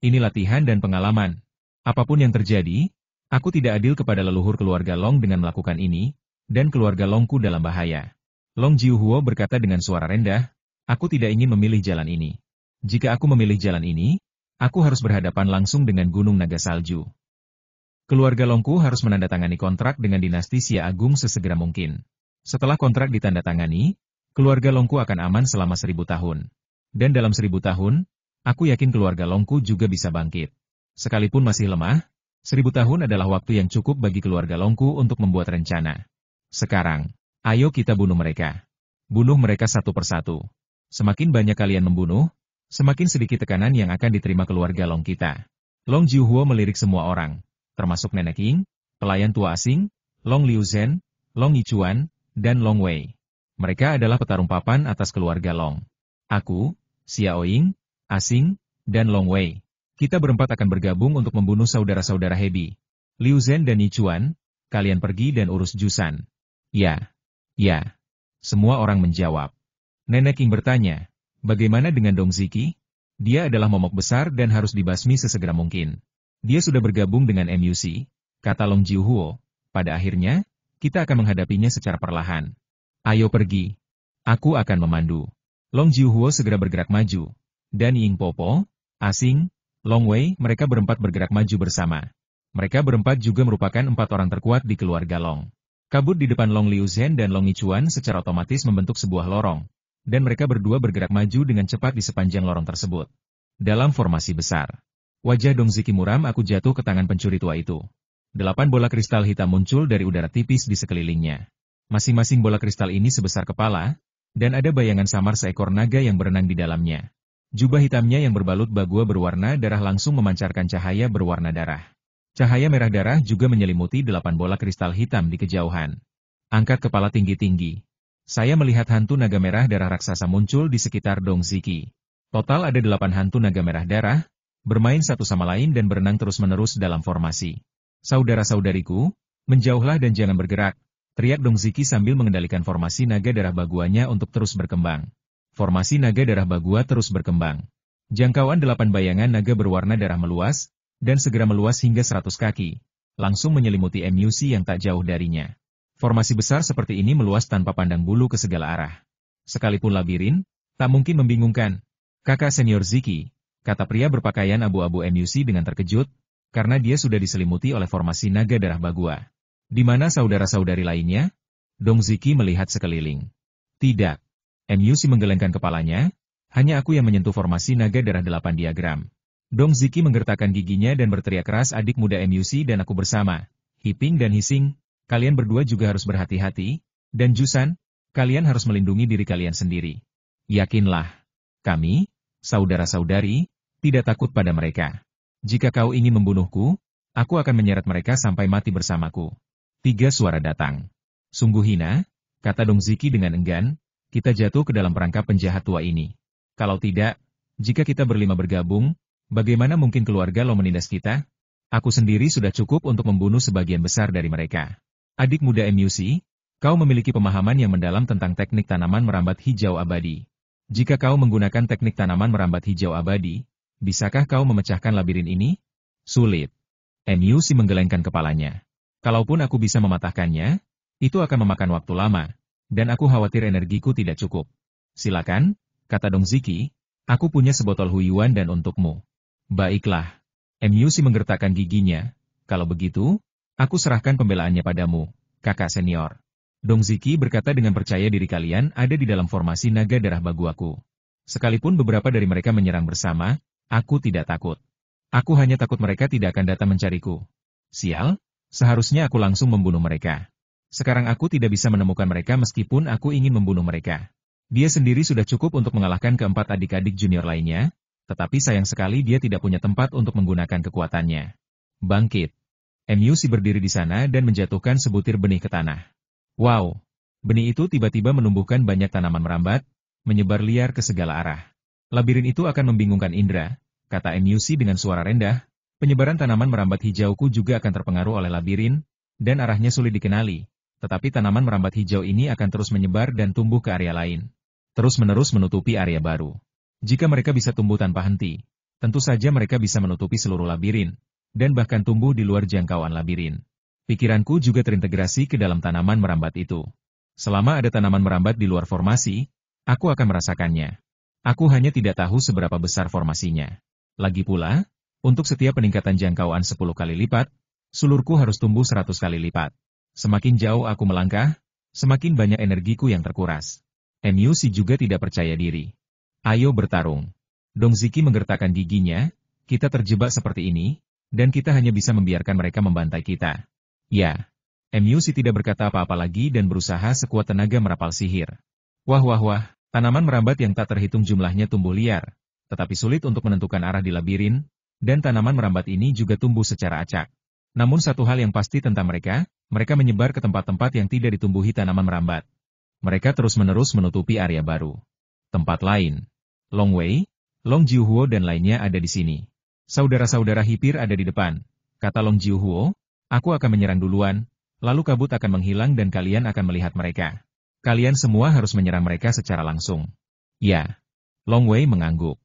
Ini latihan dan pengalaman. Apapun yang terjadi, aku tidak adil kepada leluhur keluarga Long dengan melakukan ini, dan keluarga Longku dalam bahaya. Long Jiuhuo berkata dengan suara rendah, aku tidak ingin memilih jalan ini. Jika aku memilih jalan ini, aku harus berhadapan langsung dengan Gunung Naga Salju. Keluarga Longku harus menandatangani kontrak dengan dinasti Xia Agung sesegera mungkin. Setelah kontrak ditandatangani, keluarga Longku akan aman selama 1000 tahun. Dan dalam 1000 tahun, aku yakin keluarga Longku juga bisa bangkit. Sekalipun masih lemah, 1000 tahun adalah waktu yang cukup bagi keluarga Longku untuk membuat rencana. Sekarang, ayo kita bunuh mereka. Bunuh mereka satu persatu. Semakin banyak kalian membunuh, semakin sedikit tekanan yang akan diterima keluarga Long kita. Long Jiuhuo melirik semua orang, termasuk Nenek King, pelayan tua asing, Long Liuzhen, Long Yichuan, dan Long Wei. Mereka adalah petarung papan atas keluarga Long. Aku, Xiao Ying, Asing, dan Long Wei. Kita berempat akan bergabung untuk membunuh saudara-saudara Hebi. Liuzhen dan Yichuan, kalian pergi dan urus Jusan. Ya. Ya. Semua orang menjawab. Nenek King bertanya, bagaimana dengan Dong Ziki? Dia adalah momok besar dan harus dibasmi sesegera mungkin. Dia sudah bergabung dengan MUC, kata Long Jiuhuo. Pada akhirnya, kita akan menghadapinya secara perlahan. Ayo pergi. Aku akan memandu. Long Jiuhuo segera bergerak maju. Dan Ying Popo, Asing, Long Wei, mereka berempat bergerak maju bersama. Mereka berempat juga merupakan 4 orang terkuat di keluarga Long. Kabut di depan Long Liuzhen dan Long Yichuan secara otomatis membentuk sebuah lorong. Dan mereka berdua bergerak maju dengan cepat di sepanjang lorong tersebut. Dalam formasi besar. Wajah Dong Ziki muram aku jatuh ke tangan pencuri tua itu. 8 bola kristal hitam muncul dari udara tipis di sekelilingnya. Masing-masing bola kristal ini sebesar kepala, dan ada bayangan samar seekor naga yang berenang di dalamnya. Jubah hitamnya yang berbalut bagua berwarna darah langsung memancarkan cahaya berwarna darah. Cahaya merah darah juga menyelimuti 8 bola kristal hitam di kejauhan. Angkat kepala tinggi-tinggi. Saya melihat hantu naga merah darah raksasa muncul di sekitar Dong Ziki. Total ada 8 hantu naga merah darah, bermain satu sama lain dan berenang terus-menerus dalam formasi. Saudara-saudariku, menjauhlah dan jangan bergerak, teriak Dong Ziki sambil mengendalikan formasi naga darah baguanya untuk terus berkembang. Formasi naga darah bagua terus berkembang. Jangkauan 8 bayangan naga berwarna darah meluas, dan segera meluas hingga 100 kaki, langsung menyelimuti MUC yang tak jauh darinya. Formasi besar seperti ini meluas tanpa pandang bulu ke segala arah. Sekalipun labirin, tak mungkin membingungkan. Kakak senior Ziki, kata pria berpakaian abu-abu MUC dengan terkejut, karena dia sudah diselimuti oleh formasi naga darah bagua. Di mana saudara-saudari lainnya? Dong Ziki melihat sekeliling. Tidak. MUC menggelengkan kepalanya, hanya aku yang menyentuh formasi naga darah 8 diagram. Dong Ziki menggertakkan giginya dan berteriak keras, adik muda MUC dan aku bersama. Hiping dan Hising, kalian berdua juga harus berhati-hati, dan Jusan, kalian harus melindungi diri kalian sendiri. Yakinlah, kami, saudara-saudari, tidak takut pada mereka. Jika kau ingin membunuhku, aku akan menyeret mereka sampai mati bersamaku. 3 suara datang. Sungguh hina, kata Dong Ziki dengan enggan, kita jatuh ke dalam perangkap penjahat tua ini. Kalau tidak, jika kita berlima bergabung, bagaimana mungkin keluarga lo menindas kita? Aku sendiri sudah cukup untuk membunuh sebagian besar dari mereka. Adik muda MUC, kau memiliki pemahaman yang mendalam tentang teknik tanaman merambat hijau abadi. Jika kau menggunakan teknik tanaman merambat hijau abadi, bisakah kau memecahkan labirin ini? Sulit. Emiusi menggelengkan kepalanya. Kalaupun aku bisa mematahkannya, itu akan memakan waktu lama, dan aku khawatir energiku tidak cukup. Silakan, kata Dong Ziki, aku punya sebotol Huiyuan dan untukmu. Baiklah. Emiusi menggertakkan giginya, kalau begitu, aku serahkan pembelaannya padamu, kakak senior. Dong Ziki berkata dengan percaya diri kalian ada di dalam formasi naga darah baguaku. Sekalipun beberapa dari mereka menyerang bersama, aku tidak takut. Aku hanya takut mereka tidak akan datang mencariku. Sial, seharusnya aku langsung membunuh mereka. Sekarang aku tidak bisa menemukan mereka meskipun aku ingin membunuh mereka. Dia sendiri sudah cukup untuk mengalahkan keempat adik-adik junior lainnya, tetapi sayang sekali dia tidak punya tempat untuk menggunakan kekuatannya. Bangkit. Emiusi berdiri di sana dan menjatuhkan sebutir benih ke tanah. Wow! Benih itu tiba-tiba menumbuhkan banyak tanaman merambat, menyebar liar ke segala arah. Labirin itu akan membingungkan indera, kata Emiusi dengan suara rendah, penyebaran tanaman merambat hijauku juga akan terpengaruh oleh labirin, dan arahnya sulit dikenali, tetapi tanaman merambat hijau ini akan terus menyebar dan tumbuh ke area lain. Terus-menerus menutupi area baru. Jika mereka bisa tumbuh tanpa henti, tentu saja mereka bisa menutupi seluruh labirin, dan bahkan tumbuh di luar jangkauan labirin. Pikiranku juga terintegrasi ke dalam tanaman merambat itu. Selama ada tanaman merambat di luar formasi, aku akan merasakannya. Aku hanya tidak tahu seberapa besar formasinya. Lagi pula, untuk setiap peningkatan jangkauan 10 kali lipat, sulurku harus tumbuh 100 kali lipat. Semakin jauh aku melangkah, semakin banyak energiku yang terkuras. Emiusi juga tidak percaya diri. Ayo bertarung. Dong Ziki menggertakkan giginya, kita terjebak seperti ini, dan kita hanya bisa membiarkan mereka membantai kita. Ya. Emiusi tidak berkata apa-apa lagi dan berusaha sekuat tenaga merapal sihir. Wah wah wah, tanaman merambat yang tak terhitung jumlahnya tumbuh liar, tetapi sulit untuk menentukan arah di labirin, dan tanaman merambat ini juga tumbuh secara acak. Namun satu hal yang pasti tentang mereka menyebar ke tempat-tempat yang tidak ditumbuhi tanaman merambat. Mereka terus-menerus menutupi area baru. Tempat lain. Long Wei, Long Jiuhuo dan lainnya ada di sini. Saudara-saudara Hipir ada di depan, kata Long Jiuhuo, aku akan menyerang duluan, lalu kabut akan menghilang dan kalian akan melihat mereka. Kalian semua harus menyerang mereka secara langsung. Ya. Long Wei mengangguk.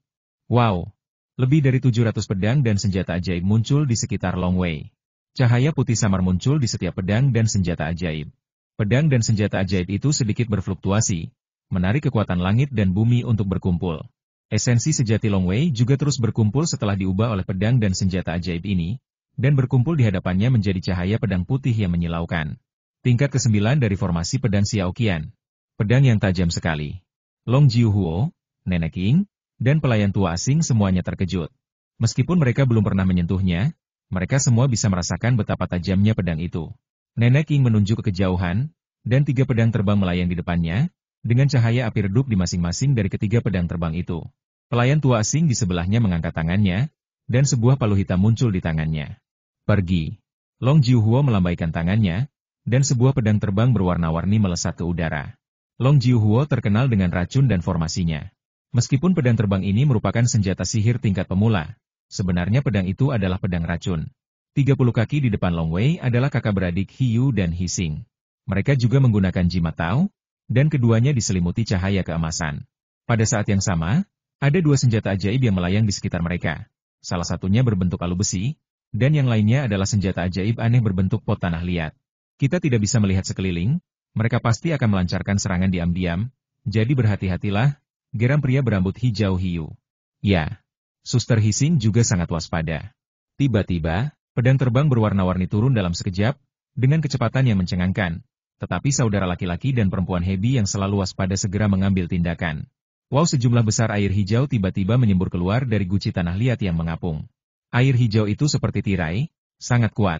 Wow. Lebih dari 700 pedang dan senjata ajaib muncul di sekitar Long Wei. Cahaya putih samar muncul di setiap pedang dan senjata ajaib. Pedang dan senjata ajaib itu sedikit berfluktuasi, menarik kekuatan langit dan bumi untuk berkumpul. Esensi sejati Long Wei juga terus berkumpul setelah diubah oleh pedang dan senjata ajaib ini, dan berkumpul di hadapannya menjadi cahaya pedang putih yang menyilaukan. Tingkat ke-9 dari formasi pedang Xiaoqian. Pedang yang tajam sekali. Long Jiuhuo, Nenek King, dan pelayan tua asing semuanya terkejut. Meskipun mereka belum pernah menyentuhnya, mereka semua bisa merasakan betapa tajamnya pedang itu. Nenek King menunjuk ke kejauhan, dan 3 pedang terbang melayang di depannya, dengan cahaya api redup di masing-masing dari ketiga pedang terbang itu. Pelayan tua asing di sebelahnya mengangkat tangannya, dan sebuah palu hitam muncul di tangannya. Pergi. Long Jiuhuo melambaikan tangannya, dan sebuah pedang terbang berwarna-warni melesat ke udara. Long Jiuhuo terkenal dengan racun dan formasinya. Meskipun pedang terbang ini merupakan senjata sihir tingkat pemula, sebenarnya pedang itu adalah pedang racun. 30 kaki di depan Long Wei adalah kakak beradik Hiyu dan Hising. Mereka juga menggunakan jimat Tao, dan keduanya diselimuti cahaya keemasan. Pada saat yang sama, ada 2 senjata ajaib yang melayang di sekitar mereka. Salah satunya berbentuk alu besi, dan yang lainnya adalah senjata ajaib aneh berbentuk pot tanah liat. Kita tidak bisa melihat sekeliling, mereka pasti akan melancarkan serangan diam-diam, jadi berhati-hatilah, geram pria berambut hijau Hiyu. Ya, Suster Hising juga sangat waspada. Tiba-tiba, pedang terbang berwarna-warni turun dalam sekejap, dengan kecepatan yang mencengangkan, tetapi saudara laki-laki dan perempuan Hebi yang selalu waspada segera mengambil tindakan. Wow, sejumlah besar air hijau tiba-tiba menyembur keluar dari guci tanah liat yang mengapung. Air hijau itu seperti tirai, sangat kuat.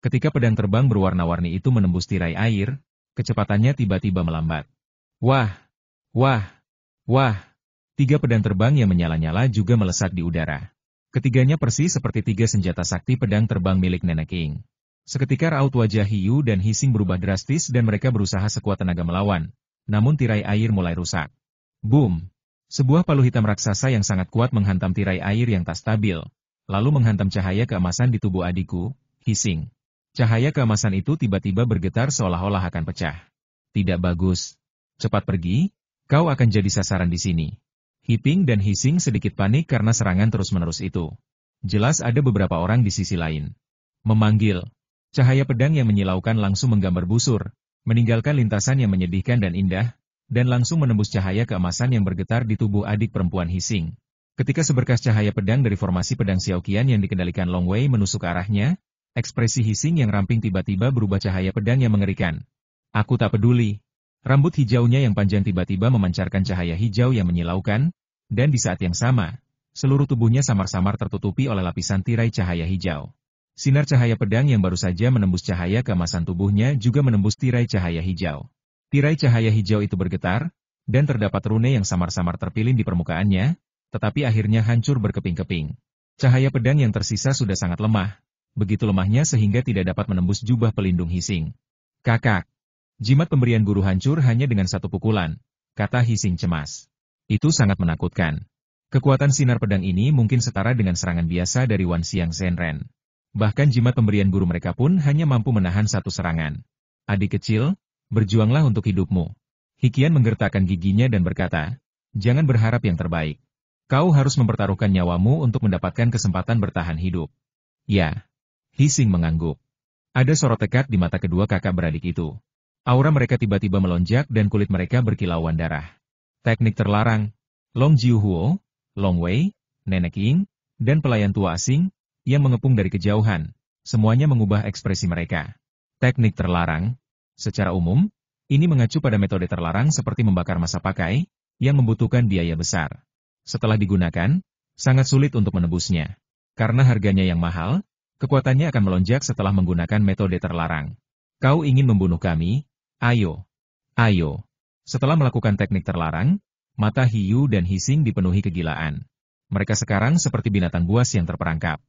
Ketika pedang terbang berwarna-warni itu menembus tirai air, kecepatannya tiba-tiba melambat. Wah! Wah! Wah! 3 pedang terbang yang menyala-nyala juga melesat di udara. Ketiganya persis seperti 3 senjata sakti pedang terbang milik Nenek King. Seketika raut wajah Hiyu dan Hising berubah drastis dan mereka berusaha sekuat tenaga melawan, namun tirai air mulai rusak. Boom! Sebuah palu hitam raksasa yang sangat kuat menghantam tirai air yang tak stabil, lalu menghantam cahaya keemasan di tubuh adikku, Hising. Cahaya keemasan itu tiba-tiba bergetar seolah-olah akan pecah. Tidak bagus. Cepat pergi, kau akan jadi sasaran di sini. Hiping dan Hising sedikit panik karena serangan terus-menerus itu. Jelas ada beberapa orang di sisi lain. Memanggil. Cahaya pedang yang menyilaukan langsung menggambar busur, meninggalkan lintasan yang menyedihkan dan indah, dan langsung menembus cahaya keemasan yang bergetar di tubuh adik perempuan Hising. Ketika seberkas cahaya pedang dari formasi pedang Xiaoqian yang dikendalikan Long Wei menusuk ke arahnya, ekspresi Hising yang ramping tiba-tiba berubah cahaya pedang yang mengerikan. Aku tak peduli. Rambut hijaunya yang panjang tiba-tiba memancarkan cahaya hijau yang menyilaukan, dan di saat yang sama, seluruh tubuhnya samar-samar tertutupi oleh lapisan tirai cahaya hijau. Sinar cahaya pedang yang baru saja menembus cahaya keemasan tubuhnya juga menembus tirai cahaya hijau. Tirai cahaya hijau itu bergetar, dan terdapat rune yang samar-samar terpilin di permukaannya, tetapi akhirnya hancur berkeping-keping. Cahaya pedang yang tersisa sudah sangat lemah, begitu lemahnya sehingga tidak dapat menembus jubah pelindung Hising. Kakak, jimat pemberian guru hancur hanya dengan satu pukulan, kata Hising cemas. Itu sangat menakutkan. Kekuatan sinar pedang ini mungkin setara dengan serangan biasa dari Wan Xiang Zhenren. Bahkan jimat pemberian guru mereka pun hanya mampu menahan satu serangan. Adik kecil, berjuanglah untuk hidupmu. Hikian menggertakkan giginya dan berkata, jangan berharap yang terbaik. Kau harus mempertaruhkan nyawamu untuk mendapatkan kesempatan bertahan hidup. Ya. Hising mengangguk. Ada sorot tekad di mata kedua kakak beradik itu. Aura mereka tiba-tiba melonjak dan kulit mereka berkilauan darah. Teknik terlarang. Long Jiuhuo, Long Wei, Nenek Ying, dan pelayan tua asing, yang mengepung dari kejauhan, semuanya mengubah ekspresi mereka. Teknik terlarang. Secara umum, ini mengacu pada metode terlarang seperti membakar masa pakai, yang membutuhkan biaya besar. Setelah digunakan, sangat sulit untuk menebusnya. Karena harganya yang mahal, kekuatannya akan melonjak setelah menggunakan metode terlarang. Kau ingin membunuh kami? Ayo. Ayo. Setelah melakukan teknik terlarang, mata Hiyu dan Hising dipenuhi kegilaan. Mereka sekarang seperti binatang buas yang terperangkap.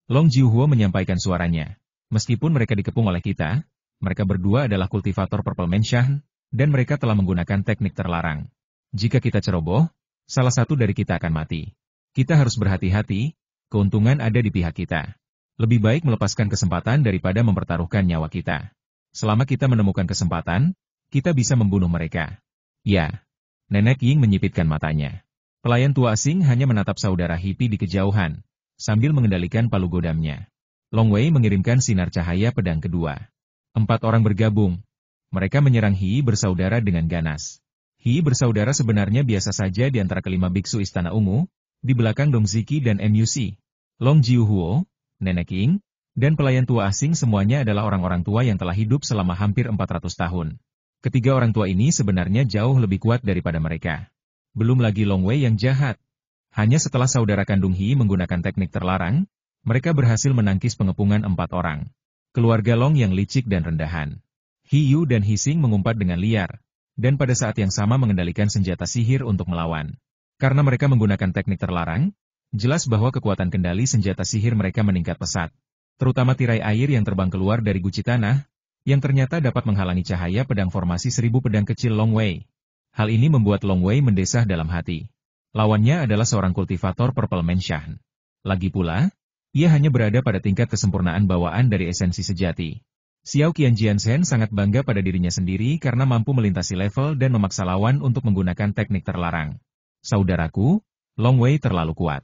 Long Jiuhuo menyampaikan suaranya. Meskipun mereka dikepung oleh kita, mereka berdua adalah kultivator Purple Mansion, dan mereka telah menggunakan teknik terlarang. Jika kita ceroboh, salah satu dari kita akan mati. Kita harus berhati-hati, keuntungan ada di pihak kita. Lebih baik melepaskan kesempatan daripada mempertaruhkan nyawa kita. Selama kita menemukan kesempatan, kita bisa membunuh mereka. Ya. Nenek Ying menyipitkan matanya. Pelayan tua asing hanya menatap saudara Hipi di kejauhan, sambil mengendalikan palu godamnya. Long Wei mengirimkan sinar cahaya pedang kedua. 4 orang bergabung. Mereka menyerang Hi bersaudara dengan ganas. Hi bersaudara sebenarnya biasa saja di antara kelima biksu Istana Ungu, di belakang Dong Ziki dan MUC. Long Jiuhuo, Nenek Ying, dan pelayan tua asing semuanya adalah orang-orang tua yang telah hidup selama hampir 400 tahun. Ketiga orang tua ini sebenarnya jauh lebih kuat daripada mereka. Belum lagi Long Wei yang jahat. Hanya setelah saudara kandung Hi menggunakan teknik terlarang, mereka berhasil menangkis pengepungan 4 orang. Keluarga Long yang licik dan rendahan. Hiyu dan Hising mengumpat dengan liar, dan pada saat yang sama mengendalikan senjata sihir untuk melawan. Karena mereka menggunakan teknik terlarang, jelas bahwa kekuatan kendali senjata sihir mereka meningkat pesat. Terutama tirai air yang terbang keluar dari guci tanah, yang ternyata dapat menghalangi cahaya pedang formasi 1000 pedang kecil Long Wei. Hal ini membuat Long Wei mendesah dalam hati. Lawannya adalah seorang kultivator Purple Mansion. Lagi pula, ia hanya berada pada tingkat kesempurnaan bawaan dari esensi sejati. Xiao Qianjianzhen sangat bangga pada dirinya sendiri karena mampu melintasi level dan memaksa lawan untuk menggunakan teknik terlarang. Saudaraku, Long Wei terlalu kuat.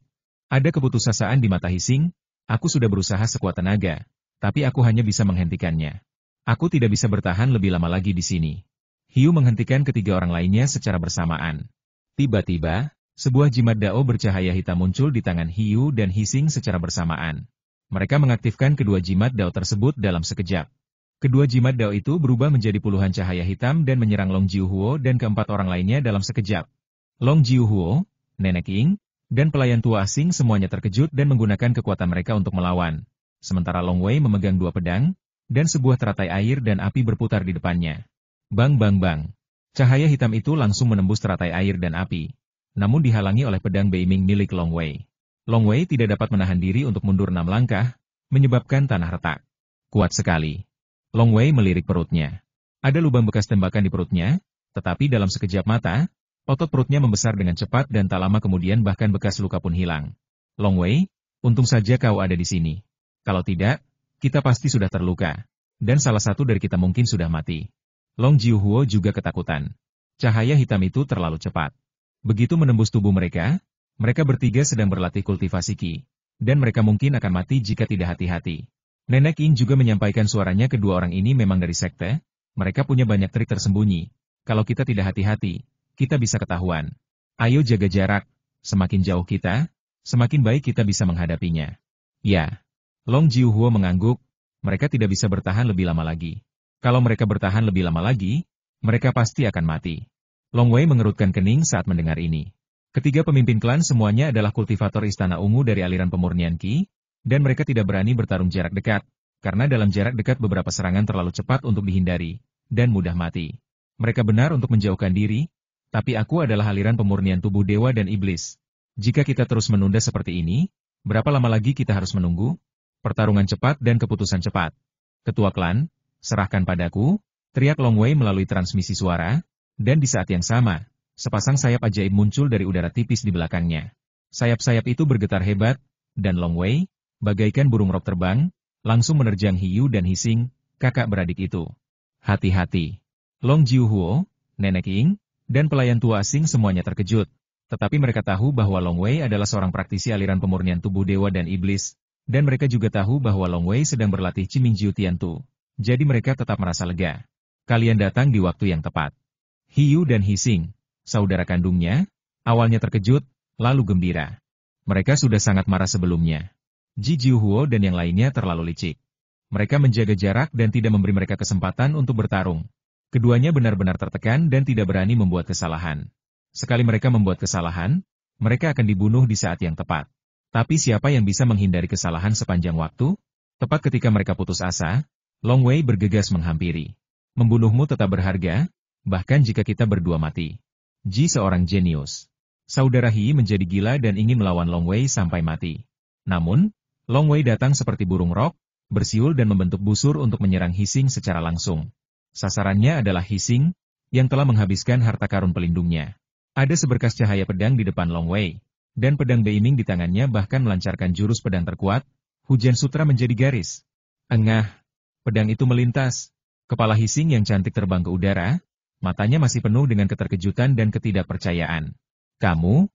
Ada keputusasaan di mata Hising, aku sudah berusaha sekuat tenaga, tapi aku hanya bisa menghentikannya. Aku tidak bisa bertahan lebih lama lagi di sini. Hiyu menghentikan ketiga orang lainnya secara bersamaan. Tiba-tiba, sebuah jimat dao bercahaya hitam muncul di tangan Hiyu dan Hising secara bersamaan. Mereka mengaktifkan kedua jimat dao tersebut dalam sekejap. Kedua jimat dao itu berubah menjadi puluhan cahaya hitam dan menyerang Long Jiuhuo dan keempat orang lainnya dalam sekejap. Long Jiuhuo, Nenek Ying, dan pelayan tua asing semuanya terkejut dan menggunakan kekuatan mereka untuk melawan. Sementara Long Wei memegang 2 pedang, dan sebuah teratai air dan api berputar di depannya. Bang bang bang. Cahaya hitam itu langsung menembus teratai air dan api. Namun dihalangi oleh pedang Beiming milik Long Wei. Long Wei tidak dapat menahan diri untuk mundur 6 langkah, menyebabkan tanah retak. Kuat sekali. Long Wei melirik perutnya. Ada lubang bekas tembakan di perutnya, tetapi dalam sekejap mata, otot perutnya membesar dengan cepat dan tak lama kemudian bahkan bekas luka pun hilang. Long Wei, untung saja kau ada di sini. Kalau tidak, kita pasti sudah terluka, dan salah satu dari kita mungkin sudah mati. Long Jiuhuo juga ketakutan. Cahaya hitam itu terlalu cepat. Begitu menembus tubuh mereka, mereka bertiga sedang berlatih kultivasi Qi, dan mereka mungkin akan mati jika tidak hati-hati. Nenek Ying juga menyampaikan suaranya kedua orang ini memang dari sekte, mereka punya banyak trik tersembunyi. Kalau kita tidak hati-hati, kita bisa ketahuan. Ayo jaga jarak, semakin jauh kita, semakin baik kita bisa menghadapinya. Ya. Long Jiuhuo mengangguk, mereka tidak bisa bertahan lebih lama lagi. Kalau mereka bertahan lebih lama lagi, mereka pasti akan mati. Long Wei mengerutkan kening saat mendengar ini. Ketiga pemimpin klan semuanya adalah kultivator Istana Ungu dari aliran pemurnian Qi, dan mereka tidak berani bertarung jarak dekat, karena dalam jarak dekat beberapa serangan terlalu cepat untuk dihindari, dan mudah mati. Mereka benar untuk menjauhkan diri, tapi aku adalah aliran pemurnian tubuh dewa dan iblis. Jika kita terus menunda seperti ini, berapa lama lagi kita harus menunggu? Pertarungan cepat dan keputusan cepat. Ketua klan, serahkan padaku, teriak Long Wei melalui transmisi suara, dan di saat yang sama, sepasang sayap ajaib muncul dari udara tipis di belakangnya. Sayap-sayap itu bergetar hebat, dan Long Wei, bagaikan burung rok terbang, langsung menerjang Hiyu dan Hising, kakak beradik itu. Hati-hati. Long Jiuhuo, Nenek Ying, dan pelayan tua asing semuanya terkejut. Tetapi mereka tahu bahwa Long Wei adalah seorang praktisi aliran pemurnian tubuh dewa dan iblis, dan mereka juga tahu bahwa Long Wei sedang berlatih Qimingjiu Tiantu. Jadi mereka tetap merasa lega. Kalian datang di waktu yang tepat. Hiyu dan Hising, saudara kandungnya, awalnya terkejut, lalu gembira. Mereka sudah sangat marah sebelumnya. Ji Jiuhuo dan yang lainnya terlalu licik. Mereka menjaga jarak dan tidak memberi mereka kesempatan untuk bertarung. Keduanya benar-benar tertekan dan tidak berani membuat kesalahan. Sekali mereka membuat kesalahan, mereka akan dibunuh di saat yang tepat. Tapi siapa yang bisa menghindari kesalahan sepanjang waktu? Tepat ketika mereka putus asa, Long Wei bergegas menghampiri. Membunuhmu tetap berharga, bahkan jika kita berdua mati. Ji seorang jenius. Saudara Hi menjadi gila dan ingin melawan Long Wei sampai mati. Namun, Long Wei datang seperti burung rok, bersiul dan membentuk busur untuk menyerang Hising secara langsung. Sasarannya adalah Hising, yang telah menghabiskan harta karun pelindungnya. Ada seberkas cahaya pedang di depan Long Wei, dan pedang Beiming di tangannya bahkan melancarkan jurus pedang terkuat, hujan sutra menjadi garis. Engah, pedang itu melintas. Kepala Hising yang cantik terbang ke udara, matanya masih penuh dengan keterkejutan dan ketidakpercayaan. Kamu.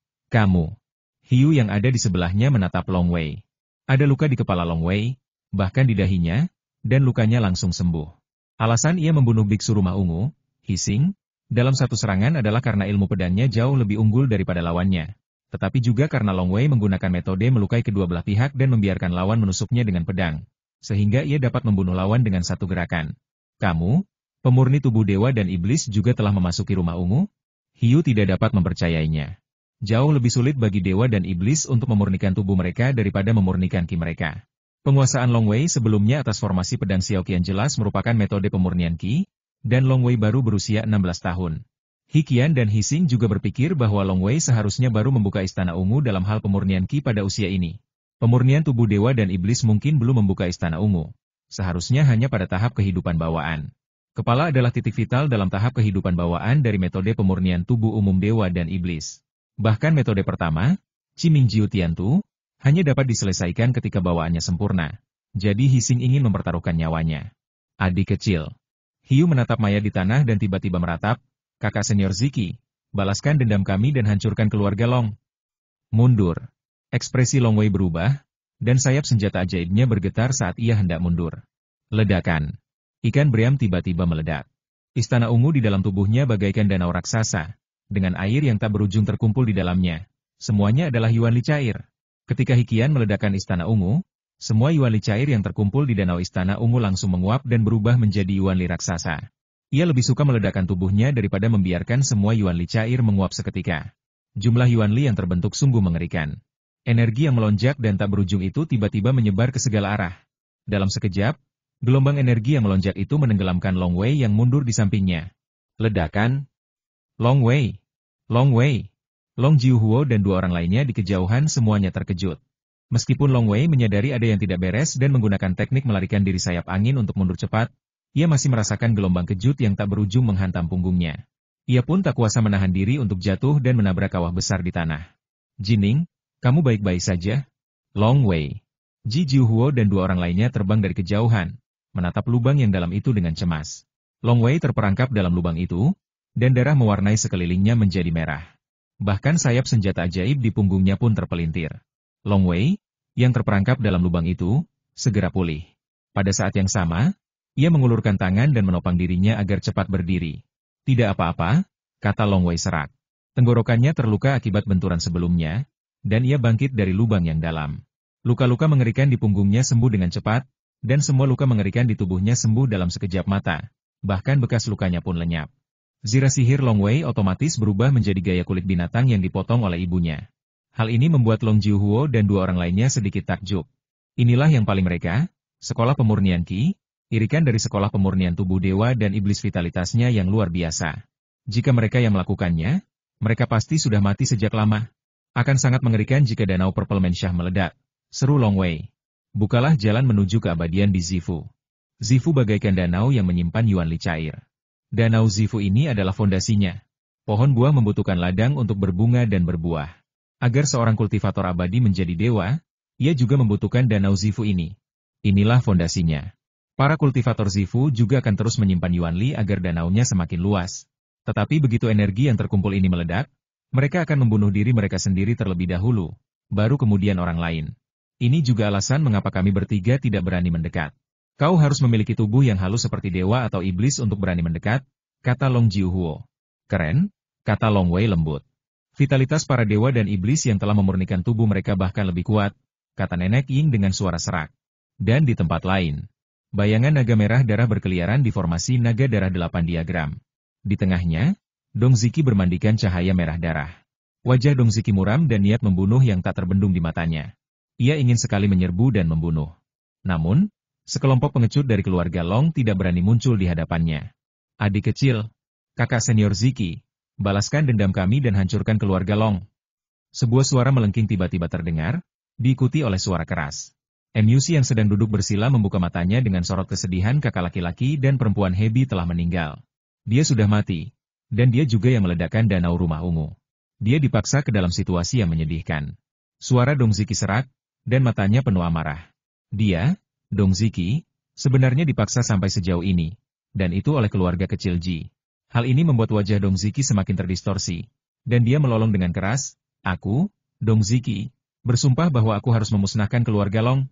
Hiyu yang ada di sebelahnya menatap Long Wei. Ada luka di kepala Long Wei, bahkan di dahinya, dan lukanya langsung sembuh. Alasan ia membunuh biksu rumah ungu, Hising, dalam satu serangan adalah karena ilmu pedangnya jauh lebih unggul daripada lawannya. Tetapi juga karena Long Wei menggunakan metode melukai kedua belah pihak dan membiarkan lawan menusuknya dengan pedang, sehingga ia dapat membunuh lawan dengan satu gerakan. Kamu, pemurni tubuh dewa dan iblis juga telah memasuki rumah ungu? Hiyu tidak dapat mempercayainya. Jauh lebih sulit bagi dewa dan iblis untuk memurnikan tubuh mereka daripada memurnikan Qi mereka. Penguasaan Long Wei sebelumnya atas formasi pedang Xiaoqian jelas merupakan metode pemurnian Qi, dan Long Wei baru berusia 16 tahun. Hikian dan Hising juga berpikir bahwa Long Wei seharusnya baru membuka istana ungu dalam hal pemurnian Qi pada usia ini. Pemurnian tubuh dewa dan iblis mungkin belum membuka istana ungu. Seharusnya hanya pada tahap kehidupan bawaan. Kepala adalah titik vital dalam tahap kehidupan bawaan dari metode pemurnian tubuh umum dewa dan iblis. Bahkan metode pertama, Qimingjiu Tiantu, hanya dapat diselesaikan ketika bawaannya sempurna. Jadi Hising ingin mempertaruhkan nyawanya. Adik kecil. Hiyu menatap mayat di tanah dan tiba-tiba meratap, kakak senior Ziki, balaskan dendam kami dan hancurkan keluarga Long. Mundur. Ekspresi Long Wei berubah, dan sayap senjata ajaibnya bergetar saat ia hendak mundur. Ledakan. Ikan Bream tiba-tiba meledak. Istana ungu di dalam tubuhnya bagaikan danau raksasa, dengan air yang tak berujung terkumpul di dalamnya. Semuanya adalah Yuan Li cair. Ketika Hikian meledakkan istana ungu, semua Yuan Li cair yang terkumpul di danau istana ungu langsung menguap dan berubah menjadi Yuan Li raksasa. Ia lebih suka meledakkan tubuhnya daripada membiarkan semua Yuan Li cair menguap seketika. Jumlah Yuan Li yang terbentuk sungguh mengerikan. Energi yang melonjak dan tak berujung itu tiba-tiba menyebar ke segala arah. Dalam sekejap, gelombang energi yang melonjak itu menenggelamkan Long Wei yang mundur di sampingnya. Ledakan. Long Wei. Long Jiuhuo dan dua orang lainnya di kejauhan semuanya terkejut. Meskipun Long Wei menyadari ada yang tidak beres dan menggunakan teknik melarikan diri sayap angin untuk mundur cepat, ia masih merasakan gelombang kejut yang tak berujung menghantam punggungnya. Ia pun tak kuasa menahan diri untuk jatuh dan menabrak kawah besar di tanah. Jining, kamu baik-baik saja? Long Wei. Ji Jiuhuo dan dua orang lainnya terbang dari kejauhan, menatap lubang yang dalam itu dengan cemas. Long Wei terperangkap dalam lubang itu, dan darah mewarnai sekelilingnya menjadi merah. Bahkan sayap senjata ajaib di punggungnya pun terpelintir. Long Wei, yang terperangkap dalam lubang itu, segera pulih. Pada saat yang sama, ia mengulurkan tangan dan menopang dirinya agar cepat berdiri. Tidak apa-apa, kata Long Wei serak. Tenggorokannya terluka akibat benturan sebelumnya, dan ia bangkit dari lubang yang dalam. Luka-luka mengerikan di punggungnya sembuh dengan cepat, dan semua luka mengerikan di tubuhnya sembuh dalam sekejap mata. Bahkan bekas lukanya pun lenyap. Zira sihir Long Wei otomatis berubah menjadi gaya kulit binatang yang dipotong oleh ibunya. Hal ini membuat Long Jiuhuo dan dua orang lainnya sedikit takjub. Inilah yang paling mereka, sekolah pemurnian Qi, irikan dari sekolah pemurnian tubuh dewa dan iblis vitalitasnya yang luar biasa. Jika mereka yang melakukannya, mereka pasti sudah mati sejak lama. Akan sangat mengerikan jika danau Purple Mansyah meledak. Seru Long Wei. Bukalah jalan menuju keabadian di Zifu. Zifu bagaikan danau yang menyimpan Yuanli cair. Danau Zifu ini adalah fondasinya. Pohon buah membutuhkan ladang untuk berbunga dan berbuah. Agar seorang kultivator abadi menjadi dewa, ia juga membutuhkan danau Zifu ini. Inilah fondasinya. Para kultivator Zifu juga akan terus menyimpan Yuanli agar danaunya semakin luas. Tetapi begitu energi yang terkumpul ini meledak, mereka akan membunuh diri mereka sendiri terlebih dahulu, baru kemudian orang lain. Ini juga alasan mengapa kami bertiga tidak berani mendekat. Kau harus memiliki tubuh yang halus seperti dewa atau iblis untuk berani mendekat, kata Long Jiuhuo. Keren, kata Long Wei lembut. Vitalitas para dewa dan iblis yang telah memurnikan tubuh mereka bahkan lebih kuat, kata Nenek Ying dengan suara serak. Dan di tempat lain, bayangan naga merah darah berkeliaran di formasi naga darah 8 diagram. Di tengahnya, Dong Ziki bermandikan cahaya merah darah. Wajah Dong Ziki muram dan niat membunuh yang tak terbendung di matanya. Ia ingin sekali menyerbu dan membunuh. Namun, sekelompok pengecut dari keluarga Long tidak berani muncul di hadapannya. Adik kecil, kakak senior Ziki, balaskan dendam kami dan hancurkan keluarga Long. Sebuah suara melengking tiba-tiba terdengar, diikuti oleh suara keras. MUC yang sedang duduk bersila membuka matanya dengan sorot kesedihan kakak laki-laki dan perempuan Hebi telah meninggal. Dia sudah mati, dan dia juga yang meledakkan danau rumah ungu. Dia dipaksa ke dalam situasi yang menyedihkan. Suara Dong Ziki serak, dan matanya penuh amarah. Dia, Dong Ziki, sebenarnya dipaksa sampai sejauh ini, dan itu oleh keluarga kecil Ji. Hal ini membuat wajah Dong Ziki semakin terdistorsi, dan dia melolong dengan keras, aku, Dong Ziki, bersumpah bahwa aku harus memusnahkan keluarga Long.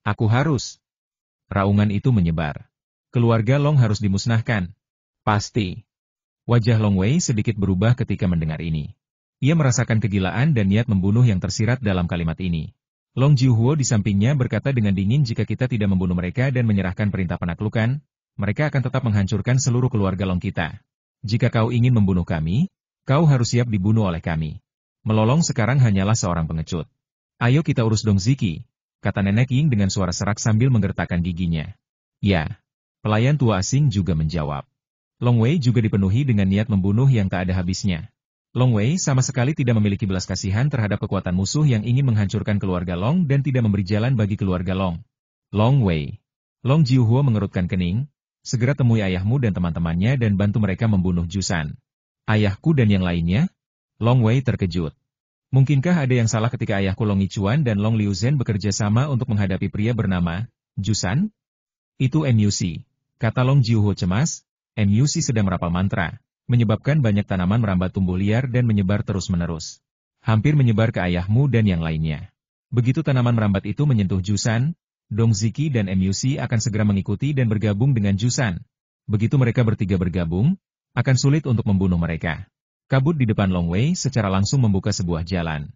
Aku harus. Raungan itu menyebar. Keluarga Long harus dimusnahkan. Pasti. Wajah Long Wei sedikit berubah ketika mendengar ini. Ia merasakan kegilaan dan niat membunuh yang tersirat dalam kalimat ini. Long Jiuhuo di sampingnya berkata dengan dingin jika kita tidak membunuh mereka dan menyerahkan perintah penaklukan, mereka akan tetap menghancurkan seluruh keluarga Long kita. Jika kau ingin membunuh kami, kau harus siap dibunuh oleh kami. Melolong sekarang hanyalah seorang pengecut. Ayo kita urus Dong Ziki, kata Nenek Ying dengan suara serak sambil menggertakkan giginya. Ya. Pelayan tua asing juga menjawab. Long Wei juga dipenuhi dengan niat membunuh yang tak ada habisnya. Long Wei sama sekali tidak memiliki belas kasihan terhadap kekuatan musuh yang ingin menghancurkan keluarga Long dan tidak memberi jalan bagi keluarga Long. Long Wei. Long Jiuhuo mengerutkan kening, segera temui ayahmu dan teman-temannya dan bantu mereka membunuh Jusan. Ayahku dan yang lainnya? Long Wei terkejut. Mungkinkah ada yang salah ketika ayahku Long Yichuan dan Long Liuzhen bekerja sama untuk menghadapi pria bernama Jusan? Itu MUC. Kata Long Jiuhuo cemas, MUC sedang merapal mantra, menyebabkan banyak tanaman merambat tumbuh liar dan menyebar terus-menerus. Hampir menyebar ke ayahmu dan yang lainnya. Begitu tanaman merambat itu menyentuh Jusan, Dong Ziki dan MUC akan segera mengikuti dan bergabung dengan Jusan. Begitu mereka bertiga bergabung, akan sulit untuk membunuh mereka. Kabut di depan Long Wei secara langsung membuka sebuah jalan.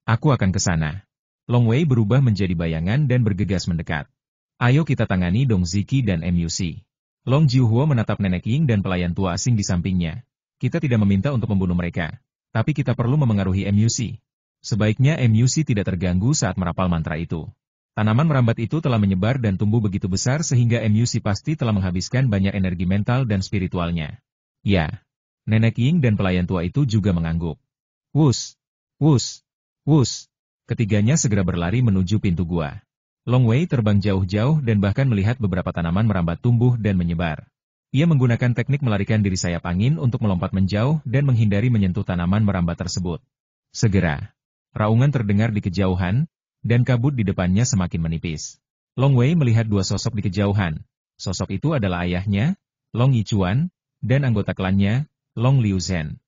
Aku akan ke sana. Long Wei berubah menjadi bayangan dan bergegas mendekat. Ayo kita tangani Dong Ziki dan MUC. Long Jiuhuo menatap Nenek Ying dan pelayan tua asing di sampingnya. Kita tidak meminta untuk membunuh mereka, tapi kita perlu memengaruhi MUC. Sebaiknya MUC tidak terganggu saat merapal mantra itu. Tanaman merambat itu telah menyebar dan tumbuh begitu besar sehingga MUC pasti telah menghabiskan banyak energi mental dan spiritualnya. Ya, Nenek Ying dan pelayan tua itu juga mengangguk. Wus, wus, wus. Ketiganya segera berlari menuju pintu gua. Long Wei terbang jauh-jauh dan bahkan melihat beberapa tanaman merambat tumbuh dan menyebar. Ia menggunakan teknik melarikan diri sayap angin untuk melompat menjauh dan menghindari menyentuh tanaman merambat tersebut. Segera, raungan terdengar di kejauhan, dan kabut di depannya semakin menipis. Long Wei melihat dua sosok di kejauhan. Sosok itu adalah ayahnya, Long Yichuan, dan anggota klannya, Long Liuzhen.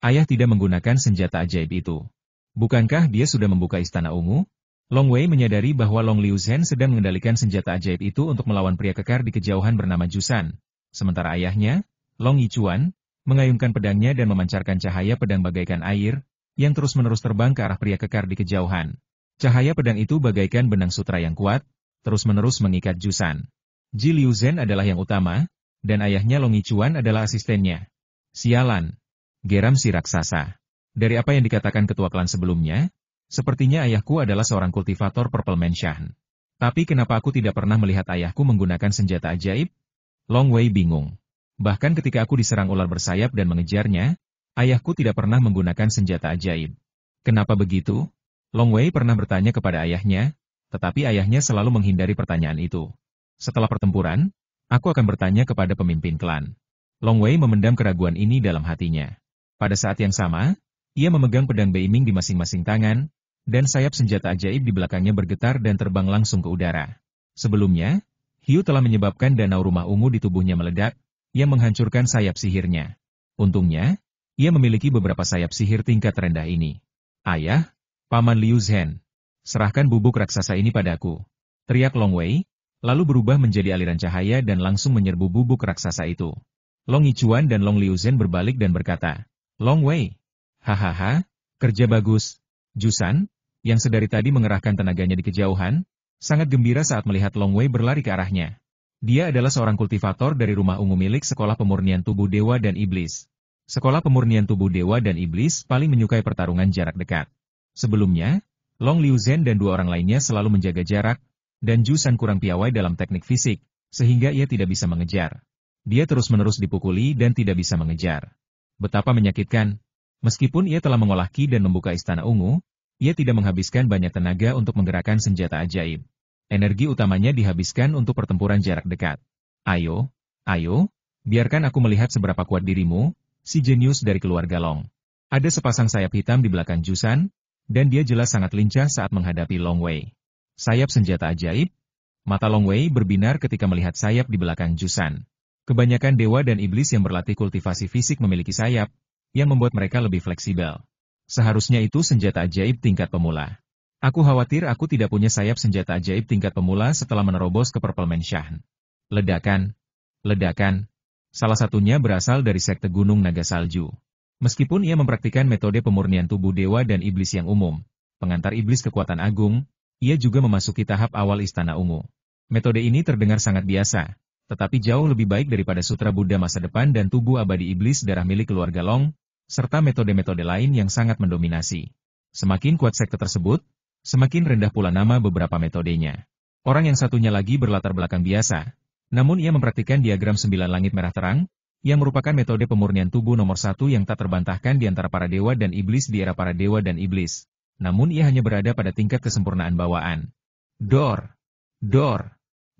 Ayah tidak menggunakan senjata ajaib itu. Bukankah dia sudah membuka Istana Ungu? Long Wei menyadari bahwa Long Liuzhen sedang mengendalikan senjata ajaib itu untuk melawan pria kekar di kejauhan bernama Jusan. Sementara ayahnya, Long Yichuan, mengayunkan pedangnya dan memancarkan cahaya pedang bagaikan air, yang terus-menerus terbang ke arah pria kekar di kejauhan. Cahaya pedang itu bagaikan benang sutra yang kuat, terus-menerus mengikat Jusan. Ji Liuzhen adalah yang utama, dan ayahnya Long Yichuan adalah asistennya. Sialan, geram si raksasa. Dari apa yang dikatakan ketua klan sebelumnya, sepertinya ayahku adalah seorang kultivator Purple Mansion. Tapi kenapa aku tidak pernah melihat ayahku menggunakan senjata ajaib? Long Wei bingung. Bahkan ketika aku diserang ular bersayap dan mengejarnya, ayahku tidak pernah menggunakan senjata ajaib. Kenapa begitu? Long Wei pernah bertanya kepada ayahnya, tetapi ayahnya selalu menghindari pertanyaan itu. Setelah pertempuran, aku akan bertanya kepada pemimpin klan. Long Wei memendam keraguan ini dalam hatinya. Pada saat yang sama, ia memegang pedang Beiming di masing-masing tangan, dan sayap senjata ajaib di belakangnya bergetar dan terbang langsung ke udara. Sebelumnya, hiu telah menyebabkan danau rumah ungu di tubuhnya meledak, yang menghancurkan sayap sihirnya. Untungnya, ia memiliki beberapa sayap sihir tingkat rendah ini. Ayah, Paman Liuzhen, serahkan bubuk raksasa ini padaku. Teriak Long Wei, lalu berubah menjadi aliran cahaya dan langsung menyerbu bubuk raksasa itu. Long Yichuan dan Long Liuzhen berbalik dan berkata, Long Wei, hahaha, kerja bagus. Jusan, yang sedari tadi mengerahkan tenaganya di kejauhan, sangat gembira saat melihat Long Wei berlari ke arahnya. Dia adalah seorang kultivator dari rumah ungu milik Sekolah Pemurnian Tubuh Dewa dan Iblis. Sekolah Pemurnian Tubuh Dewa dan Iblis paling menyukai pertarungan jarak dekat. Sebelumnya, Long Liuzhen dan dua orang lainnya selalu menjaga jarak, dan Jusan kurang piawai dalam teknik fisik, sehingga ia tidak bisa mengejar. Dia terus-menerus dipukuli dan tidak bisa mengejar. Betapa menyakitkan. Meskipun ia telah mengolah ki dan membuka Istana Ungu, ia tidak menghabiskan banyak tenaga untuk menggerakkan senjata ajaib. Energi utamanya dihabiskan untuk pertempuran jarak dekat. Ayo, biarkan aku melihat seberapa kuat dirimu, si jenius dari keluarga Long. Ada sepasang sayap hitam di belakang Jusan, dan dia jelas sangat lincah saat menghadapi Long Wei. Sayap senjata ajaib? Mata Long Wei berbinar ketika melihat sayap di belakang Jusan. Kebanyakan dewa dan iblis yang berlatih kultivasi fisik memiliki sayap, yang membuat mereka lebih fleksibel. Seharusnya itu senjata ajaib tingkat pemula. Aku khawatir aku tidak punya sayap senjata ajaib tingkat pemula setelah menerobos ke Purple Mansion. Ledakan. Salah satunya berasal dari sekte Gunung Naga Salju. Meskipun ia mempraktikkan metode pemurnian tubuh dewa dan iblis yang umum, pengantar iblis kekuatan agung, ia juga memasuki tahap awal Istana Ungu. Metode ini terdengar sangat biasa, tetapi jauh lebih baik daripada Sutra Buddha masa depan dan tubuh abadi iblis darah milik keluarga Long, serta metode-metode lain yang sangat mendominasi. Semakin kuat sekte tersebut, semakin rendah pula nama beberapa metodenya. Orang yang satunya lagi berlatar belakang biasa, namun ia mempraktikkan diagram 9 langit merah terang, yang merupakan metode pemurnian tubuh nomor 1 yang tak terbantahkan di antara para dewa dan iblis di era para dewa dan iblis. Namun ia hanya berada pada tingkat kesempurnaan bawaan. Dor.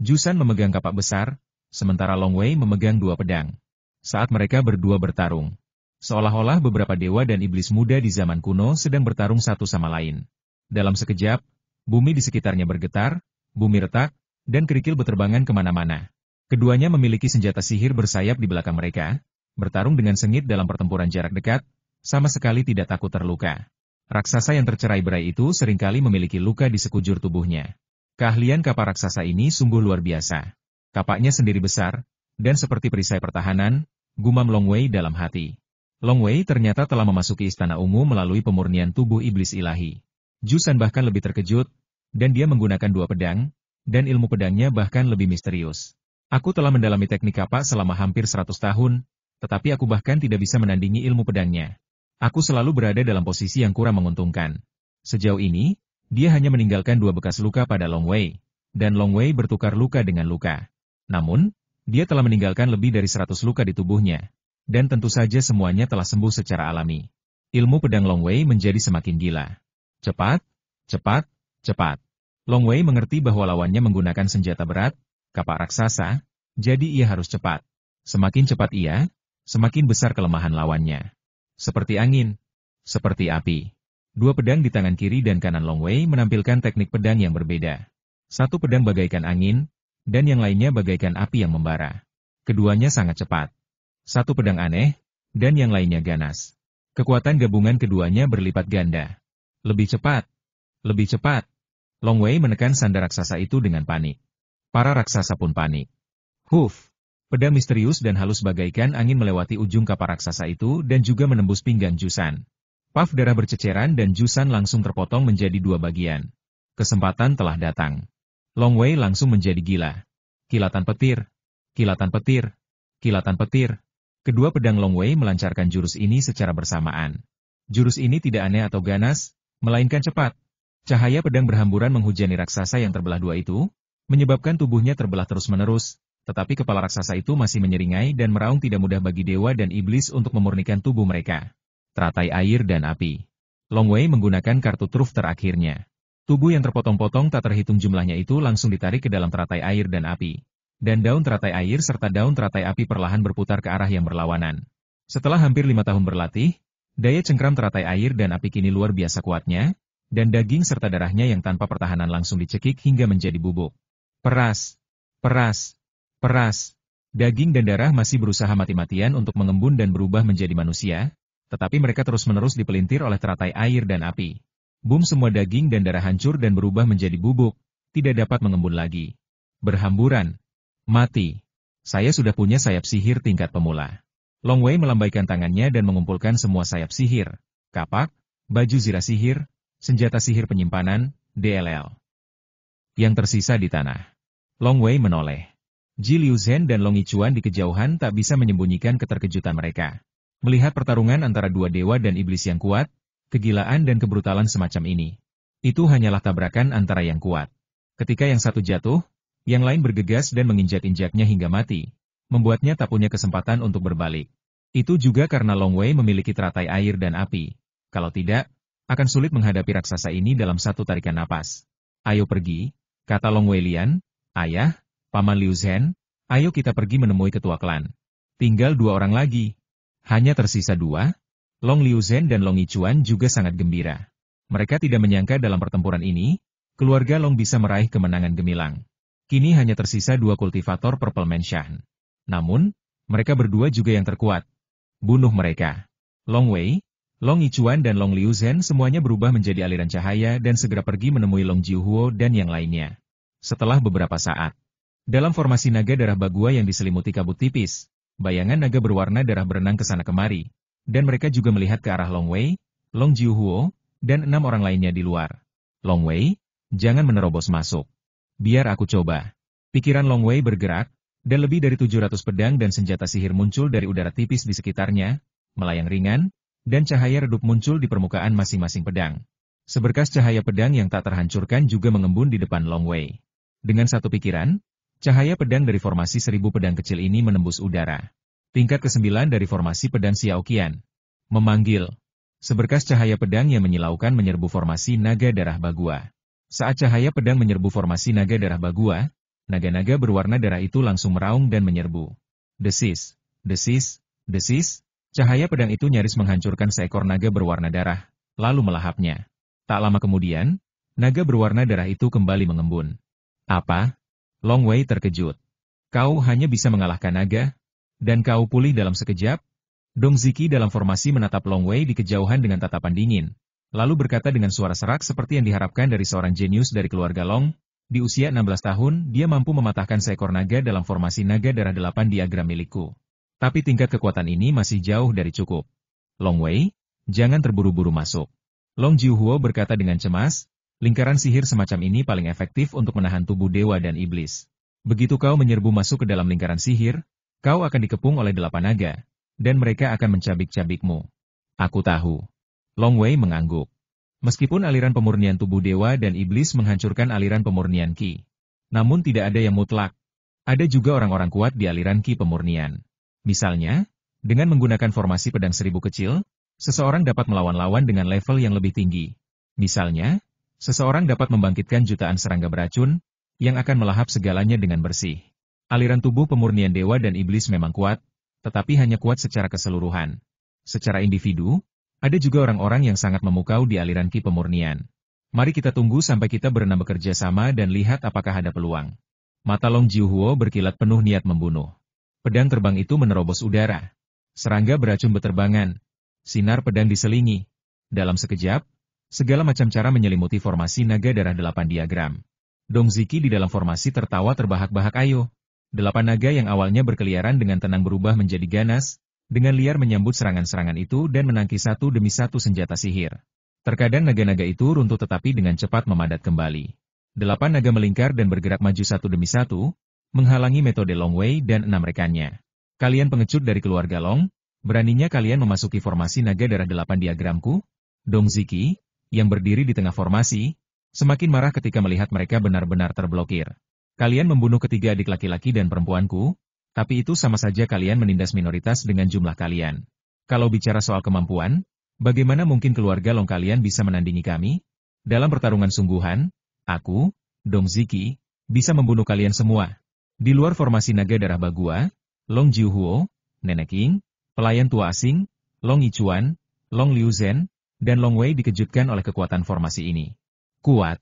Jusan memegang kapak besar, sementara Long Wei memegang dua pedang. Saat mereka berdua bertarung, seolah-olah beberapa dewa dan iblis muda di zaman kuno sedang bertarung satu sama lain. Dalam sekejap, bumi di sekitarnya bergetar, bumi retak, dan kerikil berterbangan kemana-mana. Keduanya memiliki senjata sihir bersayap di belakang mereka, bertarung dengan sengit dalam pertempuran jarak dekat, sama sekali tidak takut terluka. Raksasa yang tercerai-berai itu seringkali memiliki luka di sekujur tubuhnya. Keahlian kapak raksasa ini sungguh luar biasa. Kapaknya sendiri besar, dan seperti perisai pertahanan, gumam Long Wei dalam hati. Long Wei ternyata telah memasuki Istana Ungu melalui pemurnian tubuh iblis ilahi. Jusan bahkan lebih terkejut, dan dia menggunakan dua pedang, dan ilmu pedangnya bahkan lebih misterius. Aku telah mendalami teknik kapak selama hampir 100 tahun, tetapi aku bahkan tidak bisa menandingi ilmu pedangnya. Aku selalu berada dalam posisi yang kurang menguntungkan. Sejauh ini, dia hanya meninggalkan dua bekas luka pada Long Wei, dan Long Wei bertukar luka dengan luka. Namun, dia telah meninggalkan lebih dari 100 luka di tubuhnya, dan tentu saja semuanya telah sembuh secara alami. Ilmu pedang Long Wei menjadi semakin gila. Cepat. Long Wei mengerti bahwa lawannya menggunakan senjata berat, kapak raksasa, jadi ia harus cepat. Semakin cepat ia, semakin besar kelemahan lawannya. Seperti angin, seperti api. Dua pedang di tangan kiri dan kanan Long Wei menampilkan teknik pedang yang berbeda. Satu pedang bagaikan angin, dan yang lainnya bagaikan api yang membara. Keduanya sangat cepat. Satu pedang aneh, dan yang lainnya ganas. Kekuatan gabungan keduanya berlipat ganda. Lebih cepat! Lebih cepat! Long Wei menekan sanda raksasa itu dengan panik. Para raksasa pun panik. Huf! Pedang misterius dan halus bagaikan angin melewati ujung kapal raksasa itu dan juga menembus pinggang Jusan. Paf darah berceceran dan Jusan langsung terpotong menjadi dua bagian. Kesempatan telah datang. Long Wei langsung menjadi gila. Kilatan petir! Kilatan petir! Kilatan petir! Kedua pedang Long Wei melancarkan jurus ini secara bersamaan. Jurus ini tidak aneh atau ganas, melainkan cepat. Cahaya pedang berhamburan menghujani raksasa yang terbelah dua itu, menyebabkan tubuhnya terbelah terus-menerus, tetapi kepala raksasa itu masih menyeringai dan meraung tidak mudah bagi dewa dan iblis untuk memurnikan tubuh mereka. Teratai air dan api. Long Wei menggunakan kartu truf terakhirnya. Tubuh yang terpotong-potong tak terhitung jumlahnya itu langsung ditarik ke dalam teratai air dan api. Dan daun teratai air serta daun teratai api perlahan berputar ke arah yang berlawanan. Setelah hampir 5 tahun berlatih, daya cengkram teratai air dan api kini luar biasa kuatnya, dan daging serta darahnya yang tanpa pertahanan langsung dicekik hingga menjadi bubuk. Peras! Peras! Peras! Daging dan darah masih berusaha mati-matian untuk mengembun dan berubah menjadi manusia, tetapi mereka terus-menerus dipelintir oleh teratai air dan api. Boom, semua daging dan darah hancur dan berubah menjadi bubuk, tidak dapat mengembun lagi. Berhamburan. Mati. Saya sudah punya sayap sihir tingkat pemula. Long Wei melambaikan tangannya dan mengumpulkan semua sayap sihir, kapak, baju zirah sihir, senjata sihir penyimpanan, DLL. Yang tersisa di tanah. Long Wei menoleh. Ji Liu Zhen dan Long Yichuan di kejauhan tak bisa menyembunyikan keterkejutan mereka. Melihat pertarungan antara dua dewa dan iblis yang kuat, kegilaan dan kebrutalan semacam ini. Itu hanyalah tabrakan antara yang kuat. Ketika yang satu jatuh, yang lain bergegas dan menginjak-injaknya hingga mati, membuatnya tak punya kesempatan untuk berbalik. Itu juga karena Long Wei memiliki teratai air dan api. Kalau tidak, akan sulit menghadapi raksasa ini dalam satu tarikan napas. Ayo pergi, kata Long Wei Lian, ayah, Paman Liu Zhen, ayo kita pergi menemui ketua klan. Tinggal 2 orang lagi. Hanya tersisa 2? Long Liu Zhen dan Long Yichuan juga sangat gembira. Mereka tidak menyangka dalam pertempuran ini, keluarga Long bisa meraih kemenangan gemilang. Kini hanya tersisa 2 kultivator Purple Mansion. Namun, mereka berdua juga yang terkuat. Bunuh mereka. Long Wei, Long Yichuan dan Long Liu Zhen semuanya berubah menjadi aliran cahaya dan segera pergi menemui Long Jiuhuo dan yang lainnya. Setelah beberapa saat, dalam formasi naga darah bagua yang diselimuti kabut tipis, bayangan naga berwarna darah berenang ke sana kemari, dan mereka juga melihat ke arah Long Wei, Long Jiuhuo, dan 6 orang lainnya di luar. Long Wei, jangan menerobos masuk. Biar aku coba. Pikiran Long Wei bergerak, dan lebih dari 700 pedang dan senjata sihir muncul dari udara tipis di sekitarnya, melayang ringan, dan cahaya redup muncul di permukaan masing-masing pedang. Seberkas cahaya pedang yang tak terhancurkan juga mengembun di depan Long Wei. Dengan satu pikiran, cahaya pedang dari formasi 1000 pedang kecil ini menembus udara. Tingkat ke-9 dari formasi pedang Xiao Qian. Memanggil. Seberkas cahaya pedang yang menyilaukan menyerbu formasi naga darah bagua. Saat cahaya pedang menyerbu formasi naga darah bagua, naga-naga berwarna darah itu langsung meraung dan menyerbu. Desis, desis, desis, cahaya pedang itu nyaris menghancurkan seekor naga berwarna darah, lalu melahapnya. Tak lama kemudian, naga berwarna darah itu kembali mengembun. Apa? Long Wei terkejut. Kau hanya bisa mengalahkan naga? Dan kau pulih dalam sekejap? Dong Ziki dalam formasi menatap Long Wei di kejauhan dengan tatapan dingin. Lalu berkata dengan suara serak seperti yang diharapkan dari seorang jenius dari keluarga Long, di usia 16 tahun, dia mampu mematahkan seekor naga dalam formasi naga darah 8 diagram milikku. Tapi tingkat kekuatan ini masih jauh dari cukup. Long Wei, jangan terburu-buru masuk. Long Jiuhuo berkata dengan cemas, lingkaran sihir semacam ini paling efektif untuk menahan tubuh dewa dan iblis. Begitu kau menyerbu masuk ke dalam lingkaran sihir, kau akan dikepung oleh 8 naga, dan mereka akan mencabik-cabikmu. Aku tahu. Long Wei mengangguk. Meskipun aliran pemurnian tubuh dewa dan iblis menghancurkan aliran pemurnian Qi. Namun tidak ada yang mutlak. Ada juga orang-orang kuat di aliran Qi pemurnian. Misalnya, dengan menggunakan formasi pedang 1000 kecil, seseorang dapat melawan lawan dengan level yang lebih tinggi. Misalnya, seseorang dapat membangkitkan jutaan serangga beracun, yang akan melahap segalanya dengan bersih. Aliran tubuh pemurnian dewa dan iblis memang kuat, tetapi hanya kuat secara keseluruhan. Secara individu, ada juga orang-orang yang sangat memukau di aliran Qi pemurnian. Mari kita tunggu sampai kita berenam bekerja sama dan lihat apakah ada peluang. Mata Long Jiuhuo berkilat penuh niat membunuh. Pedang terbang itu menerobos udara. Serangga beracun beterbangan. Sinar pedang diselingi. Dalam sekejap, segala macam cara menyelimuti formasi naga darah 8 diagram. Dong Ziki di dalam formasi tertawa terbahak-bahak. Ayo. 8 naga yang awalnya berkeliaran dengan tenang berubah menjadi ganas, dengan liar menyambut serangan-serangan itu dan menangkis satu demi satu senjata sihir. Terkadang naga-naga itu runtuh tetapi dengan cepat memadat kembali. 8 naga melingkar dan bergerak maju satu demi satu, menghalangi metode Long Wei dan 6 rekannya. Kalian pengecut dari keluarga Long, beraninya kalian memasuki formasi naga darah 8 diagramku? Dong Ziki, yang berdiri di tengah formasi, semakin marah ketika melihat mereka benar-benar terblokir. Kalian membunuh ketiga adik laki-laki dan perempuanku, tapi itu sama saja kalian menindas minoritas dengan jumlah kalian. Kalau bicara soal kemampuan, bagaimana mungkin keluarga Long kalian bisa menandingi kami? Dalam pertarungan sungguhan, aku, Dong Ziki, bisa membunuh kalian semua. Di luar formasi naga darah Bagua, Long Jiuhuo, Nenek King, pelayan tua asing, Long Yichuan, Long Liuzhen, dan Long Wei dikejutkan oleh kekuatan formasi ini. Kuat.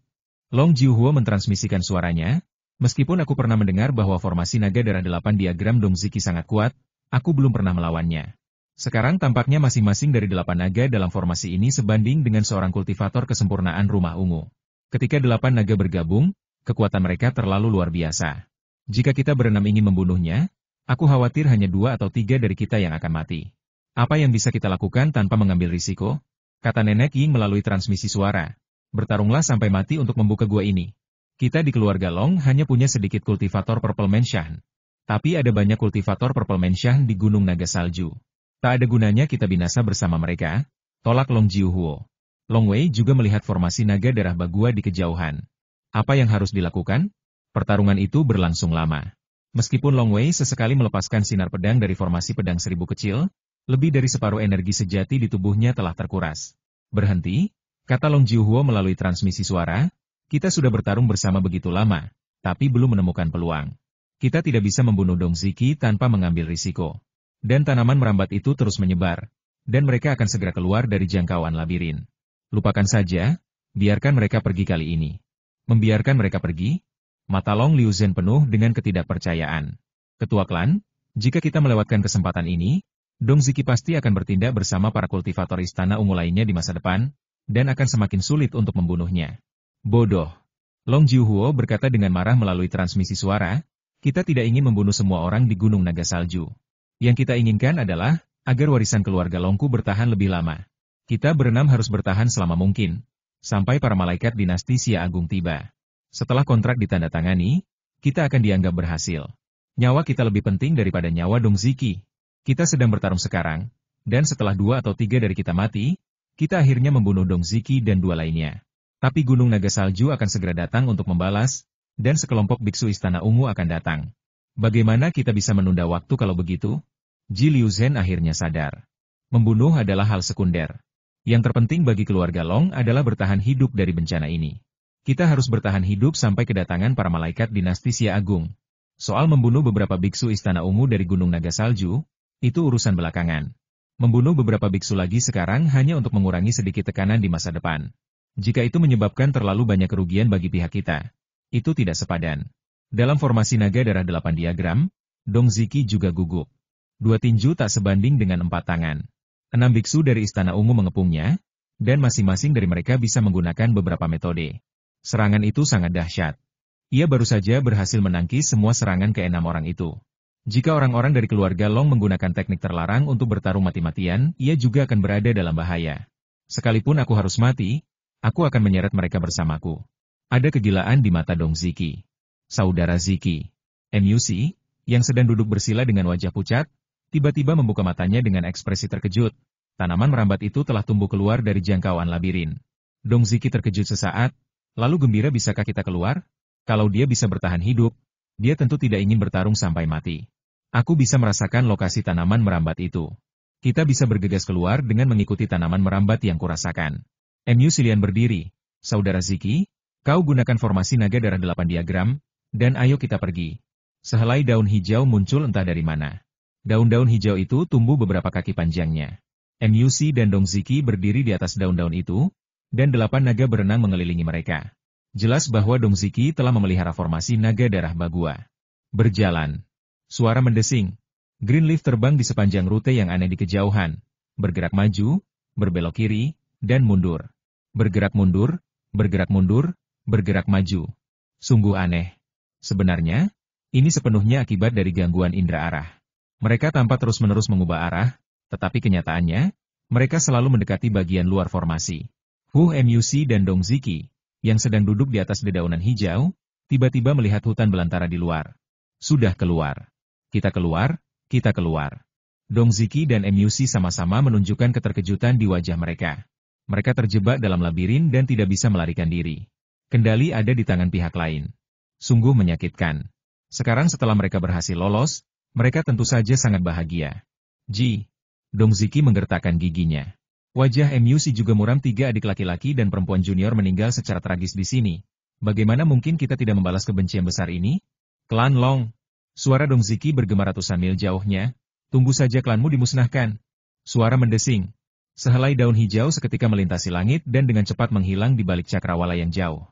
Long Jiuhuo mentransmisikan suaranya, meskipun aku pernah mendengar bahwa formasi naga darah 8 diagram Dong Ziki sangat kuat, aku belum pernah melawannya. Sekarang tampaknya masing-masing dari 8 naga dalam formasi ini sebanding dengan seorang kultivator kesempurnaan rumah ungu. Ketika 8 naga bergabung, kekuatan mereka terlalu luar biasa. Jika kita berenam ingin membunuhnya, aku khawatir hanya 2 atau 3 dari kita yang akan mati. Apa yang bisa kita lakukan tanpa mengambil risiko? Kata Nenek Ying melalui transmisi suara. Bertarunglah sampai mati untuk membuka gua ini. Kita di keluarga Long hanya punya sedikit kultivator Purple Menshan. Tapi ada banyak kultivator Purple Menshan di Gunung Naga Salju. Tak ada gunanya kita binasa bersama mereka, tolak Long Jiuhuo. Long Wei juga melihat formasi naga darah Bagua di kejauhan. Apa yang harus dilakukan? Pertarungan itu berlangsung lama. Meskipun Long Wei sesekali melepaskan sinar pedang dari formasi pedang 1000 kecil, lebih dari separuh energi sejati di tubuhnya telah terkuras. Berhenti, kata Long Jiuhuo melalui transmisi suara, kita sudah bertarung bersama begitu lama, tapi belum menemukan peluang. Kita tidak bisa membunuh Dong Ziki tanpa mengambil risiko. Dan tanaman merambat itu terus menyebar, dan mereka akan segera keluar dari jangkauan labirin. Lupakan saja, biarkan mereka pergi kali ini. Membiarkan mereka pergi? Mata Long Liuzhen penuh dengan ketidakpercayaan. Ketua klan, jika kita melewatkan kesempatan ini, Dong Ziki pasti akan bertindak bersama para kultivator istana ungu lainnya di masa depan, dan akan semakin sulit untuk membunuhnya. Bodoh. Long Jiuhuo berkata dengan marah melalui transmisi suara, kita tidak ingin membunuh semua orang di Gunung Naga Salju. Yang kita inginkan adalah, agar warisan keluarga Longku bertahan lebih lama. Kita berenam harus bertahan selama mungkin, sampai para malaikat dinasti Xia Agung tiba. Setelah kontrak ditandatangani, kita akan dianggap berhasil. Nyawa kita lebih penting daripada nyawa Dong Ziki. Kita sedang bertarung sekarang, dan setelah 2 atau 3 dari kita mati, kita akhirnya membunuh Dong Ziki dan 2 lainnya. Tapi Gunung Naga Salju akan segera datang untuk membalas, dan sekelompok biksu Istana Ungu akan datang. Bagaimana kita bisa menunda waktu kalau begitu? Ji Liuzhen akhirnya sadar. Membunuh adalah hal sekunder. Yang terpenting bagi keluarga Long adalah bertahan hidup dari bencana ini. Kita harus bertahan hidup sampai kedatangan para malaikat dinasti Xia Agung. Soal membunuh beberapa biksu Istana Ungu dari Gunung Naga Salju, itu urusan belakangan. Membunuh beberapa biksu lagi sekarang hanya untuk mengurangi sedikit tekanan di masa depan. Jika itu menyebabkan terlalu banyak kerugian bagi pihak kita, itu tidak sepadan. Dalam formasi naga darah 8 diagram, Dong Ziki juga gugup. 2 tinju tak sebanding dengan 4 tangan. 6 biksu dari Istana Ungu mengepungnya, dan masing-masing dari mereka bisa menggunakan beberapa metode. Serangan itu sangat dahsyat. Ia baru saja berhasil menangkis semua serangan ke 6 orang itu. Jika orang-orang dari keluarga Long menggunakan teknik terlarang untuk bertarung mati-matian, ia juga akan berada dalam bahaya. Sekalipun aku harus mati, aku akan menyeret mereka bersamaku. Ada kegilaan di mata Dong Ziki. Saudara Ziki, MUC, yang sedang duduk bersila dengan wajah pucat, tiba-tiba membuka matanya dengan ekspresi terkejut. Tanaman merambat itu telah tumbuh keluar dari jangkauan labirin. Dong Ziki terkejut sesaat, lalu gembira, bisakah kita keluar? Kalau dia bisa bertahan hidup, dia tentu tidak ingin bertarung sampai mati. Aku bisa merasakan lokasi tanaman merambat itu. Kita bisa bergegas keluar dengan mengikuti tanaman merambat yang kurasakan. MU Silian berdiri. Saudara Ziki, kau gunakan formasi naga darah 8 diagram, dan ayo kita pergi. Sehelai daun hijau muncul entah dari mana. Daun-daun hijau itu tumbuh beberapa kaki panjangnya. MUC dan Dong Ziki berdiri di atas daun-daun itu, dan 8 naga berenang mengelilingi mereka. Jelas bahwa Dong Ziki telah memelihara formasi naga darah Bagua. Berjalan. Suara mendesing. Green Leaf terbang di sepanjang rute yang aneh di kejauhan. bergerak maju, berbelok kiri, dan mundur. Bergerak mundur, bergerak mundur, bergerak maju. Sungguh aneh. Sebenarnya, ini sepenuhnya akibat dari gangguan indera arah. Mereka tampak terus-menerus mengubah arah, tetapi kenyataannya, mereka selalu mendekati bagian luar formasi. Hu Muc dan Dong Ziki, yang sedang duduk di atas dedaunan hijau, tiba-tiba melihat hutan belantara di luar. Sudah keluar. Kita keluar, kita keluar. Dong Ziki dan Muc sama-sama menunjukkan keterkejutan di wajah mereka. Mereka terjebak dalam labirin dan tidak bisa melarikan diri. Kendali ada di tangan pihak lain. Sungguh menyakitkan. Sekarang setelah mereka berhasil lolos, mereka tentu saja sangat bahagia. Ji. Dong Ziki menggertakkan giginya. Wajah Muc juga muram, 3 adik laki-laki dan perempuan junior meninggal secara tragis di sini. Bagaimana mungkin kita tidak membalas kebencian besar ini? Klan Long. Suara Dong Ziki bergema ratusan mil jauhnya. Tunggu saja klanmu dimusnahkan. Suara mendesing. Sehelai daun hijau seketika melintasi langit dan dengan cepat menghilang di balik cakrawala yang jauh.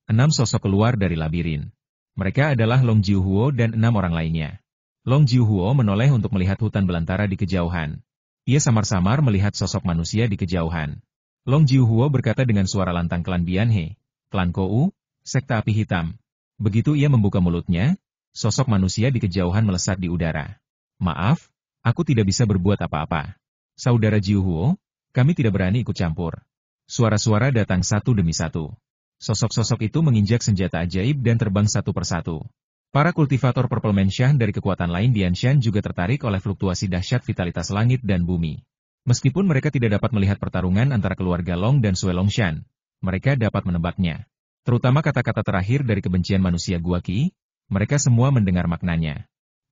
6 sosok keluar dari labirin. Mereka adalah Long Jiuhuo dan 6 orang lainnya. Long Jiuhuo menoleh untuk melihat hutan belantara di kejauhan. Ia samar-samar melihat sosok manusia di kejauhan. Long Jiuhuo berkata dengan suara lantang, klan Bianhe, klan Kou, sekte api hitam. Begitu ia membuka mulutnya, sosok manusia di kejauhan melesat di udara. Maaf, aku tidak bisa berbuat apa-apa. Saudara Jiuhuo, kami tidak berani ikut campur. Suara-suara datang satu demi satu. Sosok-sosok itu menginjak senjata ajaib dan terbang satu persatu. Para kultivator Purple Mansion dari kekuatan lain Dianshan juga tertarik oleh fluktuasi dahsyat vitalitas langit dan bumi. Meskipun mereka tidak dapat melihat pertarungan antara keluarga Long dan Sue Longshan, mereka dapat menebaknya. Terutama kata-kata terakhir dari kebencian manusia Guaki, mereka semua mendengar maknanya.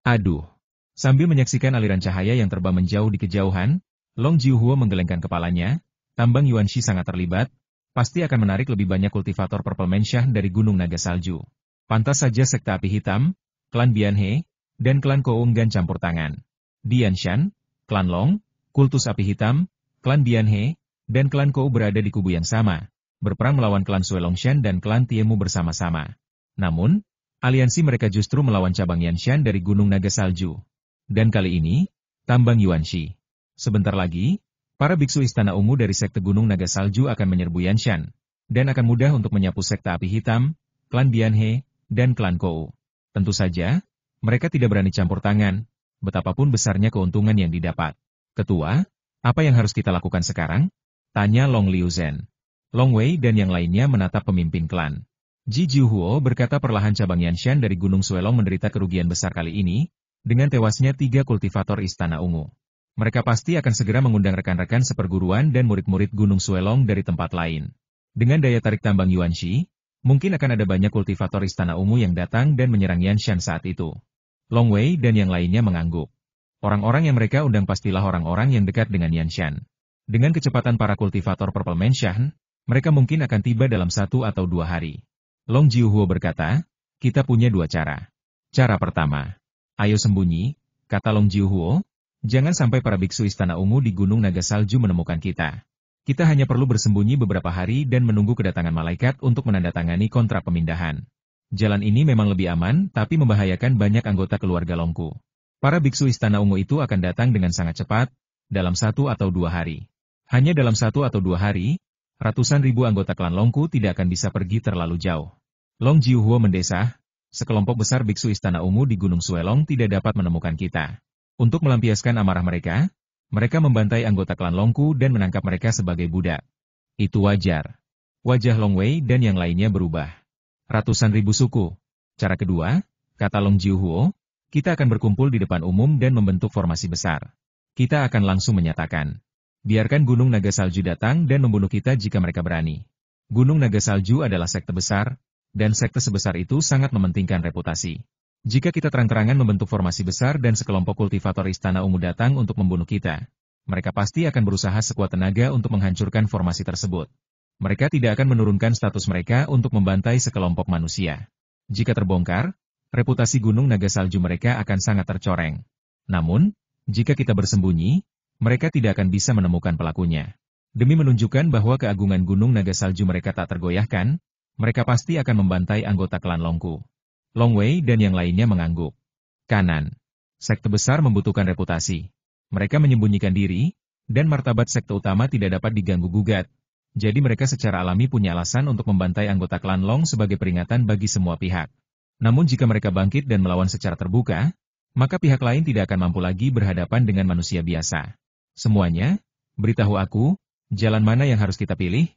Aduh! Sambil menyaksikan aliran cahaya yang terbang menjauh di kejauhan, Long Jiuhuo menggelengkan kepalanya, tambang Yuanshi sangat terlibat, pasti akan menarik lebih banyak kultivator Purple Mansion dari Gunung Naga Salju. Pantas saja sekte api hitam, klan Bianhe, dan klan Kou enggan campur tangan. Dianshan, klan Long, kultus api hitam, klan Bianhe, dan klan Kou berada di kubu yang sama, berperang melawan klan Sue Longshan dan klan Tiemu bersama-sama. Namun, aliansi mereka justru melawan cabang Yanshan dari Gunung Naga Salju. Dan kali ini, tambang Yuanshi. Sebentar lagi, para biksu Istana Ungu dari Sekte Gunung Naga Salju akan menyerbu Yanshan, dan akan mudah untuk menyapu Sekte Api Hitam, klan Bianhe, dan klan Kou. Tentu saja, mereka tidak berani campur tangan, betapapun besarnya keuntungan yang didapat. Ketua, apa yang harus kita lakukan sekarang? Tanya Long Liuzhen. Long Wei dan yang lainnya menatap pemimpin klan. Ji Jiuhuo berkata perlahan cabang Yanshan dari Gunung Suelong menderita kerugian besar kali ini, dengan tewasnya 3 kultivator Istana Ungu. Mereka pasti akan segera mengundang rekan-rekan seperguruan dan murid-murid Gunung Suelong dari tempat lain. Dengan daya tarik tambang Yuanshi, mungkin akan ada banyak kultivator Istana Ungu yang datang dan menyerang Yanshan saat itu. Long Wei dan yang lainnya mengangguk. Orang-orang yang mereka undang pastilah orang-orang yang dekat dengan Yanshan. Dengan kecepatan para kultivator Purple Mansion, mereka mungkin akan tiba dalam 1 atau 2 hari. Long Jiuhuo berkata, kita punya 2 cara. Cara pertama, ayo sembunyi, kata Long Jiuhuo. Jangan sampai para biksu Istana Ungu di Gunung Naga Salju menemukan kita. Kita hanya perlu bersembunyi beberapa hari dan menunggu kedatangan malaikat untuk menandatangani kontrak pemindahan. Jalan ini memang lebih aman, tapi membahayakan banyak anggota keluarga Longku. Para biksu Istana Ungu itu akan datang dengan sangat cepat, dalam 1 atau 2 hari. Hanya dalam 1 atau 2 hari, ratusan ribu anggota klan Longku tidak akan bisa pergi terlalu jauh. Long Jiuhuo mendesah, sekelompok besar biksu Istana Ungu di Gunung Suelong tidak dapat menemukan kita. Untuk melampiaskan amarah mereka, mereka membantai anggota klan Longku dan menangkap mereka sebagai budak. Itu wajar. Wajah Long Wei dan yang lainnya berubah. Ratusan ribu suku. Cara kedua, kata Long Jiuhuo, kita akan berkumpul di depan umum dan membentuk formasi besar. Kita akan langsung menyatakan, biarkan Gunung Naga Salju datang dan membunuh kita jika mereka berani. Gunung Naga Salju adalah sekte besar, dan sekte sebesar itu sangat mementingkan reputasi. Jika kita terang-terangan membentuk formasi besar dan sekelompok kultivator Istana Ungu datang untuk membunuh kita, mereka pasti akan berusaha sekuat tenaga untuk menghancurkan formasi tersebut. Mereka tidak akan menurunkan status mereka untuk membantai sekelompok manusia. Jika terbongkar, reputasi Gunung Naga Salju mereka akan sangat tercoreng. Namun, jika kita bersembunyi, mereka tidak akan bisa menemukan pelakunya. Demi menunjukkan bahwa keagungan Gunung Naga Salju mereka tak tergoyahkan, mereka pasti akan membantai anggota klan Longku. Long Wei dan yang lainnya mengangguk. Kanan. Sekte besar membutuhkan reputasi. Mereka menyembunyikan diri, dan martabat sekte utama tidak dapat diganggu-gugat. Jadi mereka secara alami punya alasan untuk membantai anggota klan Long sebagai peringatan bagi semua pihak. Namun jika mereka bangkit dan melawan secara terbuka, maka pihak lain tidak akan mampu lagi berhadapan dengan manusia biasa. Semuanya, beritahu aku, jalan mana yang harus kita pilih?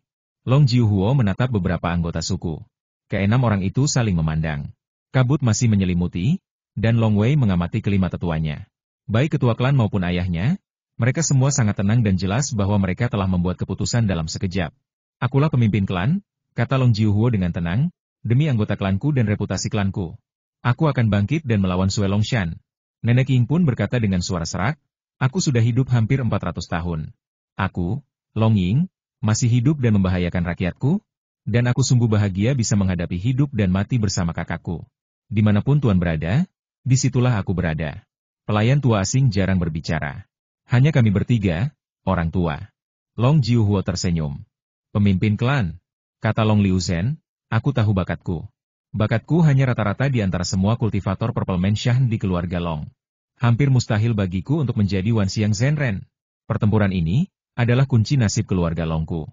Long Jiuhuo menatap beberapa anggota suku. Keenam orang itu saling memandang. Kabut masih menyelimuti, dan Long Wei mengamati kelima tetuanya. Baik ketua klan maupun ayahnya, mereka semua sangat tenang dan jelas bahwa mereka telah membuat keputusan dalam sekejap. Akulah pemimpin klan, kata Long Jiuhuo dengan tenang, demi anggota klanku dan reputasi klanku. Aku akan bangkit dan melawan Sue Longshan. Nenek Ying pun berkata dengan suara serak, aku sudah hidup hampir 400 tahun. Aku, Long Ying, masih hidup dan membahayakan rakyatku, dan aku sungguh bahagia bisa menghadapi hidup dan mati bersama kakakku. Dimanapun Tuan berada, disitulah aku berada. Pelayan tua asing jarang berbicara. Hanya kami bertiga, orang tua. Long Jiuhuo tersenyum. Pemimpin klan, kata Long Liuzhen, aku tahu bakatku. Bakatku hanya rata-rata di antara semua kultivator Purple Mansion di keluarga Long. Hampir mustahil bagiku untuk menjadi Wan Xiang Zhenren. Pertempuran ini adalah kunci nasib keluarga Longku.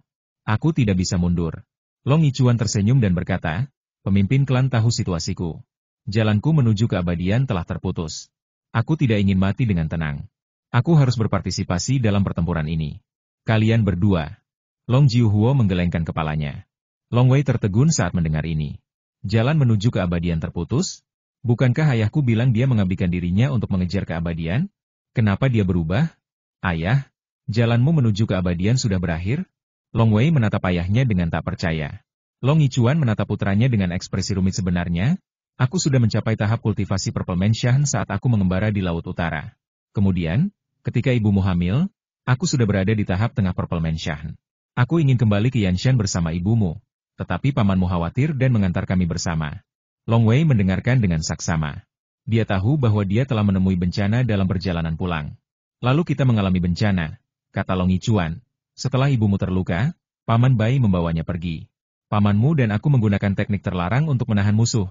Aku tidak bisa mundur. Long Yichuan tersenyum dan berkata, pemimpin klan tahu situasiku. Jalanku menuju keabadian telah terputus. Aku tidak ingin mati dengan tenang. Aku harus berpartisipasi dalam pertempuran ini. Kalian berdua. Long Jiuhuo menggelengkan kepalanya. Long Wei tertegun saat mendengar ini. Jalan menuju keabadian terputus? Bukankah ayahku bilang dia mengabdikan dirinya untuk mengejar keabadian? Kenapa dia berubah? Ayah, jalanmu menuju keabadian sudah berakhir? Long Wei menatap ayahnya dengan tak percaya. Long Yichuan menatap putranya dengan ekspresi rumit sebenarnya. Aku sudah mencapai tahap kultivasi Purple Mansion saat aku mengembara di Laut Utara. Kemudian, ketika ibumu hamil, aku sudah berada di tahap tengah Purple Mansion. Aku ingin kembali ke Yanshan bersama ibumu, tetapi pamanmu khawatir dan mengantar kami bersama. Long Wei mendengarkan dengan saksama. Dia tahu bahwa dia telah menemui bencana dalam perjalanan pulang. Lalu kita mengalami bencana, kata Long Yichuan. Setelah ibumu terluka, Paman Bai membawanya pergi. Pamanmu dan aku menggunakan teknik terlarang untuk menahan musuh.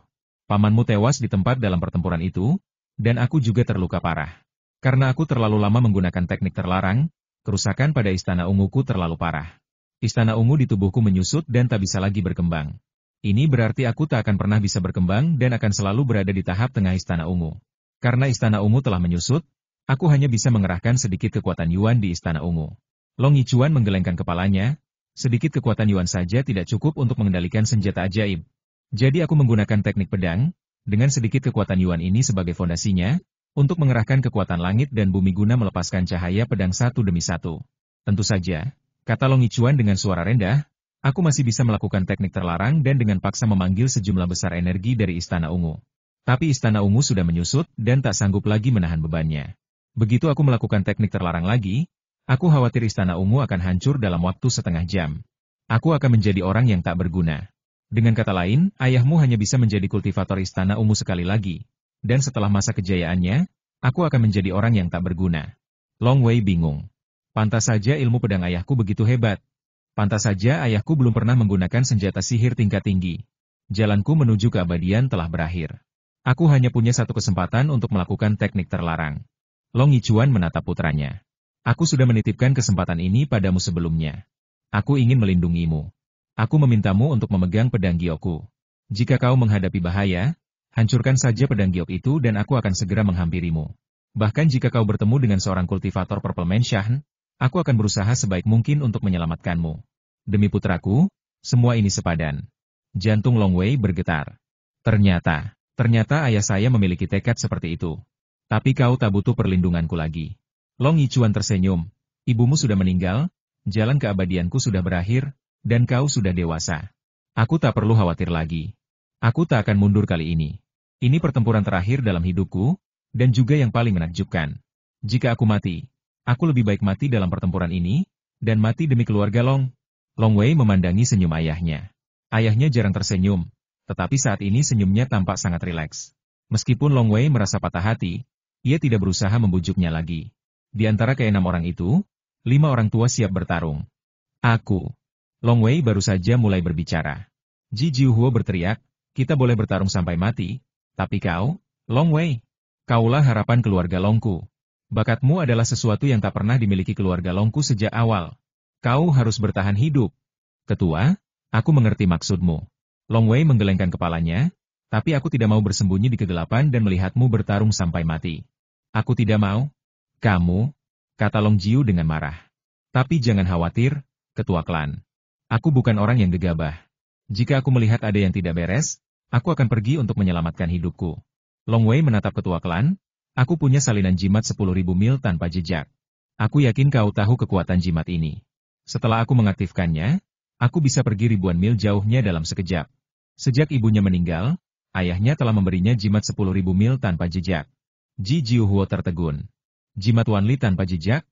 Pamanmu tewas di tempat dalam pertempuran itu, dan aku juga terluka parah. Karena aku terlalu lama menggunakan teknik terlarang, kerusakan pada Istana Unguku terlalu parah. Istana Ungu di tubuhku menyusut dan tak bisa lagi berkembang. Ini berarti aku tak akan pernah bisa berkembang dan akan selalu berada di tahap tengah Istana Ungu. Karena Istana Ungu telah menyusut, aku hanya bisa mengerahkan sedikit kekuatan Yuan di Istana Ungu. Long Yichuan menggelengkan kepalanya, sedikit kekuatan Yuan saja tidak cukup untuk mengendalikan senjata ajaib. Jadi aku menggunakan teknik pedang, dengan sedikit kekuatan Yuan ini sebagai fondasinya, untuk mengerahkan kekuatan langit dan bumi guna melepaskan cahaya pedang satu demi satu. Tentu saja, kata Long Yichuan dengan suara rendah, aku masih bisa melakukan teknik terlarang dan dengan paksa memanggil sejumlah besar energi dari Istana Ungu. Tapi Istana Ungu sudah menyusut dan tak sanggup lagi menahan bebannya. Begitu aku melakukan teknik terlarang lagi, aku khawatir Istana Ungu akan hancur dalam waktu setengah jam. Aku akan menjadi orang yang tak berguna. Dengan kata lain, ayahmu hanya bisa menjadi kultivator Istana Ungu sekali lagi. Dan setelah masa kejayaannya, aku akan menjadi orang yang tak berguna. Long Wei bingung. Pantas saja ilmu pedang ayahku begitu hebat. Pantas saja ayahku belum pernah menggunakan senjata sihir tingkat tinggi. Jalanku menuju keabadian telah berakhir. Aku hanya punya satu kesempatan untuk melakukan teknik terlarang. Long Yichuan menatap putranya. Aku sudah menitipkan kesempatan ini padamu sebelumnya. Aku ingin melindungimu. Aku memintamu untuk memegang pedang giokku. Jika kau menghadapi bahaya, hancurkan saja pedang giok itu dan aku akan segera menghampirimu. Bahkan jika kau bertemu dengan seorang kultivator Purple Mansion, aku akan berusaha sebaik mungkin untuk menyelamatkanmu. Demi putraku, semua ini sepadan. Jantung Long Wei bergetar. Ternyata ayah saya memiliki tekad seperti itu. Tapi kau tak butuh perlindunganku lagi. Long Yichuan tersenyum. Ibumu sudah meninggal, jalan keabadianku sudah berakhir, dan kau sudah dewasa. Aku tak perlu khawatir lagi. Aku tak akan mundur kali ini. Ini pertempuran terakhir dalam hidupku, dan juga yang paling menakjubkan. Jika aku mati, aku lebih baik mati dalam pertempuran ini, dan mati demi keluarga Long. Long Wei memandangi senyum ayahnya. Ayahnya jarang tersenyum, tetapi saat ini senyumnya tampak sangat rileks. Meskipun Long Wei merasa patah hati, ia tidak berusaha membujuknya lagi. Di antara keenam orang itu, 5 orang tua siap bertarung. Aku. Long Wei baru saja mulai berbicara. Ji Jiuhuo berteriak, kita boleh bertarung sampai mati, tapi kau, Long Wei, kaulah harapan keluarga Longku. Bakatmu adalah sesuatu yang tak pernah dimiliki keluarga Longku sejak awal. Kau harus bertahan hidup. Ketua, aku mengerti maksudmu. Long Wei menggelengkan kepalanya, tapi aku tidak mau bersembunyi di kegelapan dan melihatmu bertarung sampai mati. Aku tidak mau. Kamu, kata Long Jiu dengan marah. Tapi jangan khawatir, ketua klan. Aku bukan orang yang gegabah. Jika aku melihat ada yang tidak beres, aku akan pergi untuk menyelamatkan hidupku. Long Wei menatap ketua klan. Aku punya salinan jimat 10.000 mil tanpa jejak. Aku yakin kau tahu kekuatan jimat ini. Setelah aku mengaktifkannya, aku bisa pergi ribuan mil jauhnya dalam sekejap. Sejak ibunya meninggal, ayahnya telah memberinya jimat 10.000 mil tanpa jejak. Ji Jiuhuo tertegun. Jimat Wanli tanpa jejak?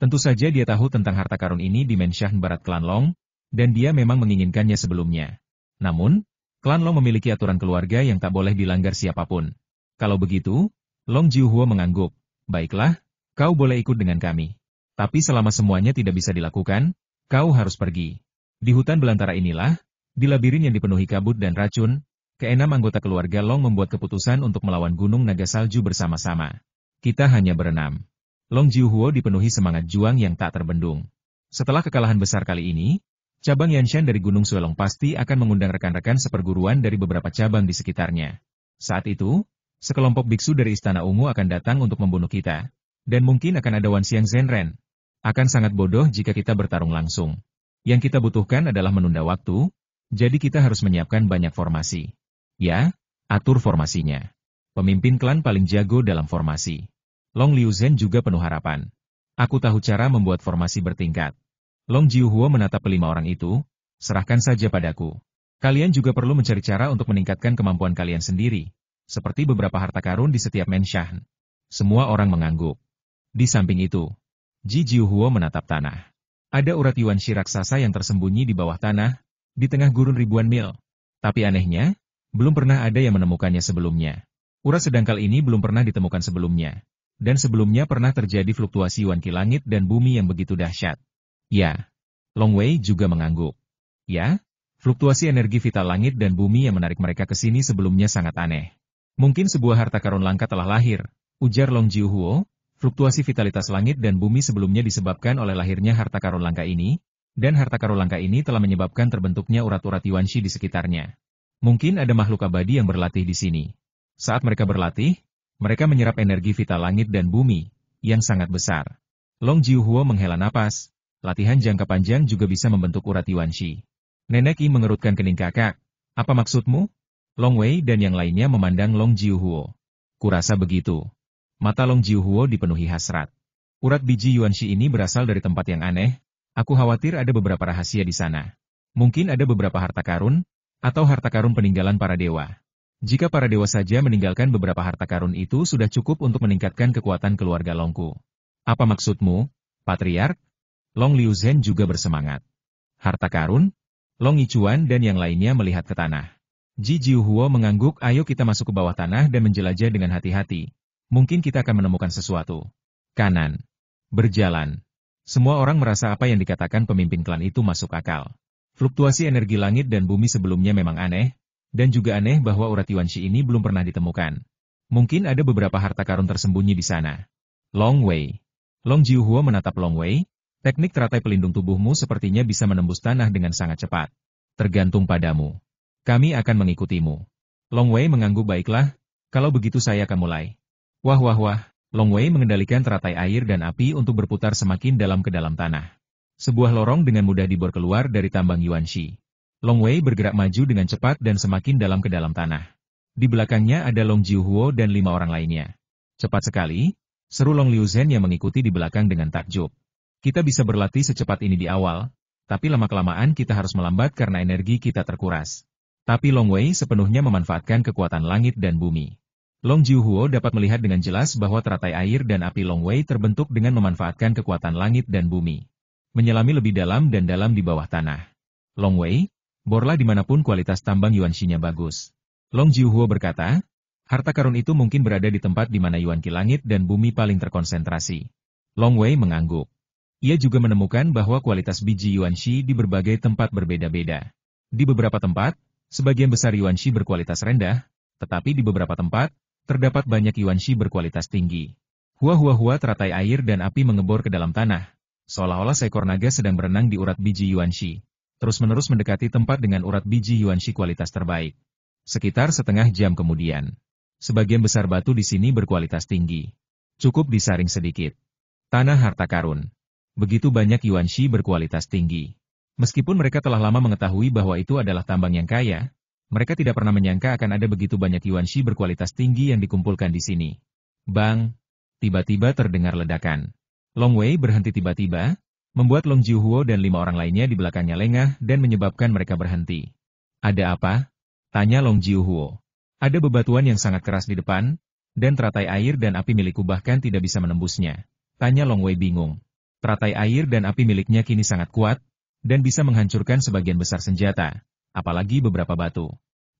Tentu saja dia tahu tentang harta karun ini di Menshan Barat klan Long, dan dia memang menginginkannya sebelumnya. Namun, klan Long memiliki aturan keluarga yang tak boleh dilanggar siapapun. Kalau begitu, Long Jiuhuo mengangguk. Baiklah, kau boleh ikut dengan kami. Tapi selama semuanya tidak bisa dilakukan, kau harus pergi. Di hutan belantara inilah, di labirin yang dipenuhi kabut dan racun, keenam anggota keluarga Long membuat keputusan untuk melawan Gunung Naga Salju bersama-sama. Kita hanya berenam. Long Jiuhuo dipenuhi semangat juang yang tak terbendung. Setelah kekalahan besar kali ini, cabang Yanshan dari Gunung Suelong pasti akan mengundang rekan-rekan seperguruan dari beberapa cabang di sekitarnya. Saat itu, sekelompok biksu dari Istana Ungu akan datang untuk membunuh kita. Dan mungkin akan ada Wan Xiang Zhenren. Akan sangat bodoh jika kita bertarung langsung. Yang kita butuhkan adalah menunda waktu, jadi kita harus menyiapkan banyak formasi. Ya, atur formasinya. Pemimpin klan paling jago dalam formasi. Long Liuzhen juga penuh harapan. Aku tahu cara membuat formasi bertingkat. Long Jiuhuo menatap kelima orang itu, serahkan saja padaku. Kalian juga perlu mencari cara untuk meningkatkan kemampuan kalian sendiri, seperti beberapa harta karun di setiap Menshan. Semua orang mengangguk. Di samping itu, Ji Jiuhuo menatap tanah. Ada urat Yuanshi raksasa yang tersembunyi di bawah tanah, di tengah gurun ribuan mil. Tapi anehnya, belum pernah ada yang menemukannya sebelumnya. Urat sedangkal ini belum pernah ditemukan sebelumnya. Dan sebelumnya pernah terjadi fluktuasi yuanqi langit dan bumi yang begitu dahsyat. Ya, Long Wei juga mengangguk. Ya, fluktuasi energi vital langit dan bumi yang menarik mereka ke sini sebelumnya sangat aneh. Mungkin sebuah harta karun langka telah lahir, ujar Long Jiuhuo. Fluktuasi vitalitas langit dan bumi sebelumnya disebabkan oleh lahirnya harta karun langka ini, dan harta karun langka ini telah menyebabkan terbentuknya urat-urat Yuanshi di sekitarnya. Mungkin ada makhluk abadi yang berlatih di sini. Saat mereka berlatih, mereka menyerap energi vital langit dan bumi, yang sangat besar. Long Jiuhuo menghela napas, latihan jangka panjang juga bisa membentuk urat Yuanshi. Nenek Yi mengerutkan kening kakak. Apa maksudmu? Long Wei dan yang lainnya memandang Long Jiuhuo. Kurasa begitu. Mata Long Jiuhuo dipenuhi hasrat. Urat biji Yuanshi ini berasal dari tempat yang aneh, aku khawatir ada beberapa rahasia di sana. Mungkin ada beberapa harta karun, atau harta karun peninggalan para dewa. Jika para dewa saja meninggalkan beberapa harta karun itu sudah cukup untuk meningkatkan kekuatan keluarga Longku. Apa maksudmu, Patriark? Long Liuzhen juga bersemangat. Harta karun? Long Yichuan dan yang lainnya melihat ke tanah. Ji Jiuhuo mengangguk, ayo kita masuk ke bawah tanah dan menjelajah dengan hati-hati. Mungkin kita akan menemukan sesuatu. Kanan. Berjalan. Semua orang merasa apa yang dikatakan pemimpin klan itu masuk akal. Fluktuasi energi langit dan bumi sebelumnya memang aneh, dan juga aneh bahwa urat Yuanshi ini belum pernah ditemukan. Mungkin ada beberapa harta karun tersembunyi di sana. Long Wei. Long Jiuhuo menatap Long Wei, teknik teratai pelindung tubuhmu sepertinya bisa menembus tanah dengan sangat cepat. Tergantung padamu. Kami akan mengikutimu. Long Wei mengangguk, baiklah, kalau begitu saya akan mulai. Wah wah wah, Long Wei mengendalikan teratai air dan api untuk berputar semakin dalam ke dalam tanah. Sebuah lorong dengan mudah dibor keluar dari tambang Yuanshi. Long Wei bergerak maju dengan cepat dan semakin dalam ke dalam tanah. Di belakangnya ada Long Jiuhuo dan 5 orang lainnya. Cepat sekali, seru Long Liuzhen yang mengikuti di belakang dengan takjub. Kita bisa berlatih secepat ini di awal, tapi lama-kelamaan kita harus melambat karena energi kita terkuras. Tapi Long Wei sepenuhnya memanfaatkan kekuatan langit dan bumi. Long Jiuhuo dapat melihat dengan jelas bahwa teratai air dan api Long Wei terbentuk dengan memanfaatkan kekuatan langit dan bumi. Menyelami lebih dalam dan dalam di bawah tanah. Long Wei, borlah dimanapun kualitas tambang Yuanshi-nya bagus. Long Jiuhuo berkata, harta karun itu mungkin berada di tempat di mana yuanqi langit dan bumi paling terkonsentrasi. Long Wei mengangguk. Ia juga menemukan bahwa kualitas biji Yuanshi di berbagai tempat berbeda-beda. Di beberapa tempat, sebagian besar Yuanshi berkualitas rendah, tetapi di beberapa tempat, terdapat banyak Yuanshi berkualitas tinggi. Hua-hua-hua teratai air dan api mengebor ke dalam tanah, seolah-olah seekor naga sedang berenang di urat biji Yuanxi, terus-menerus mendekati tempat dengan urat biji Yuanxi kualitas terbaik. Sekitar setengah jam kemudian, sebagian besar batu di sini berkualitas tinggi. Cukup disaring sedikit. Tanah harta karun. Begitu banyak Yuanxi berkualitas tinggi. Meskipun mereka telah lama mengetahui bahwa itu adalah tambang yang kaya, mereka tidak pernah menyangka akan ada begitu banyak Yuanxi berkualitas tinggi yang dikumpulkan di sini. Bang! Tiba-tiba terdengar ledakan. Long Wei berhenti tiba-tiba, membuat Long Jiuhuo dan 5 orang lainnya di belakangnya lengah dan menyebabkan mereka berhenti. Ada apa? Tanya Long Jiuhuo. Ada bebatuan yang sangat keras di depan, dan teratai air dan api milikku bahkan tidak bisa menembusnya. Tanya Long Wei bingung. Teratai air dan api miliknya kini sangat kuat, dan bisa menghancurkan sebagian besar senjata, apalagi beberapa batu.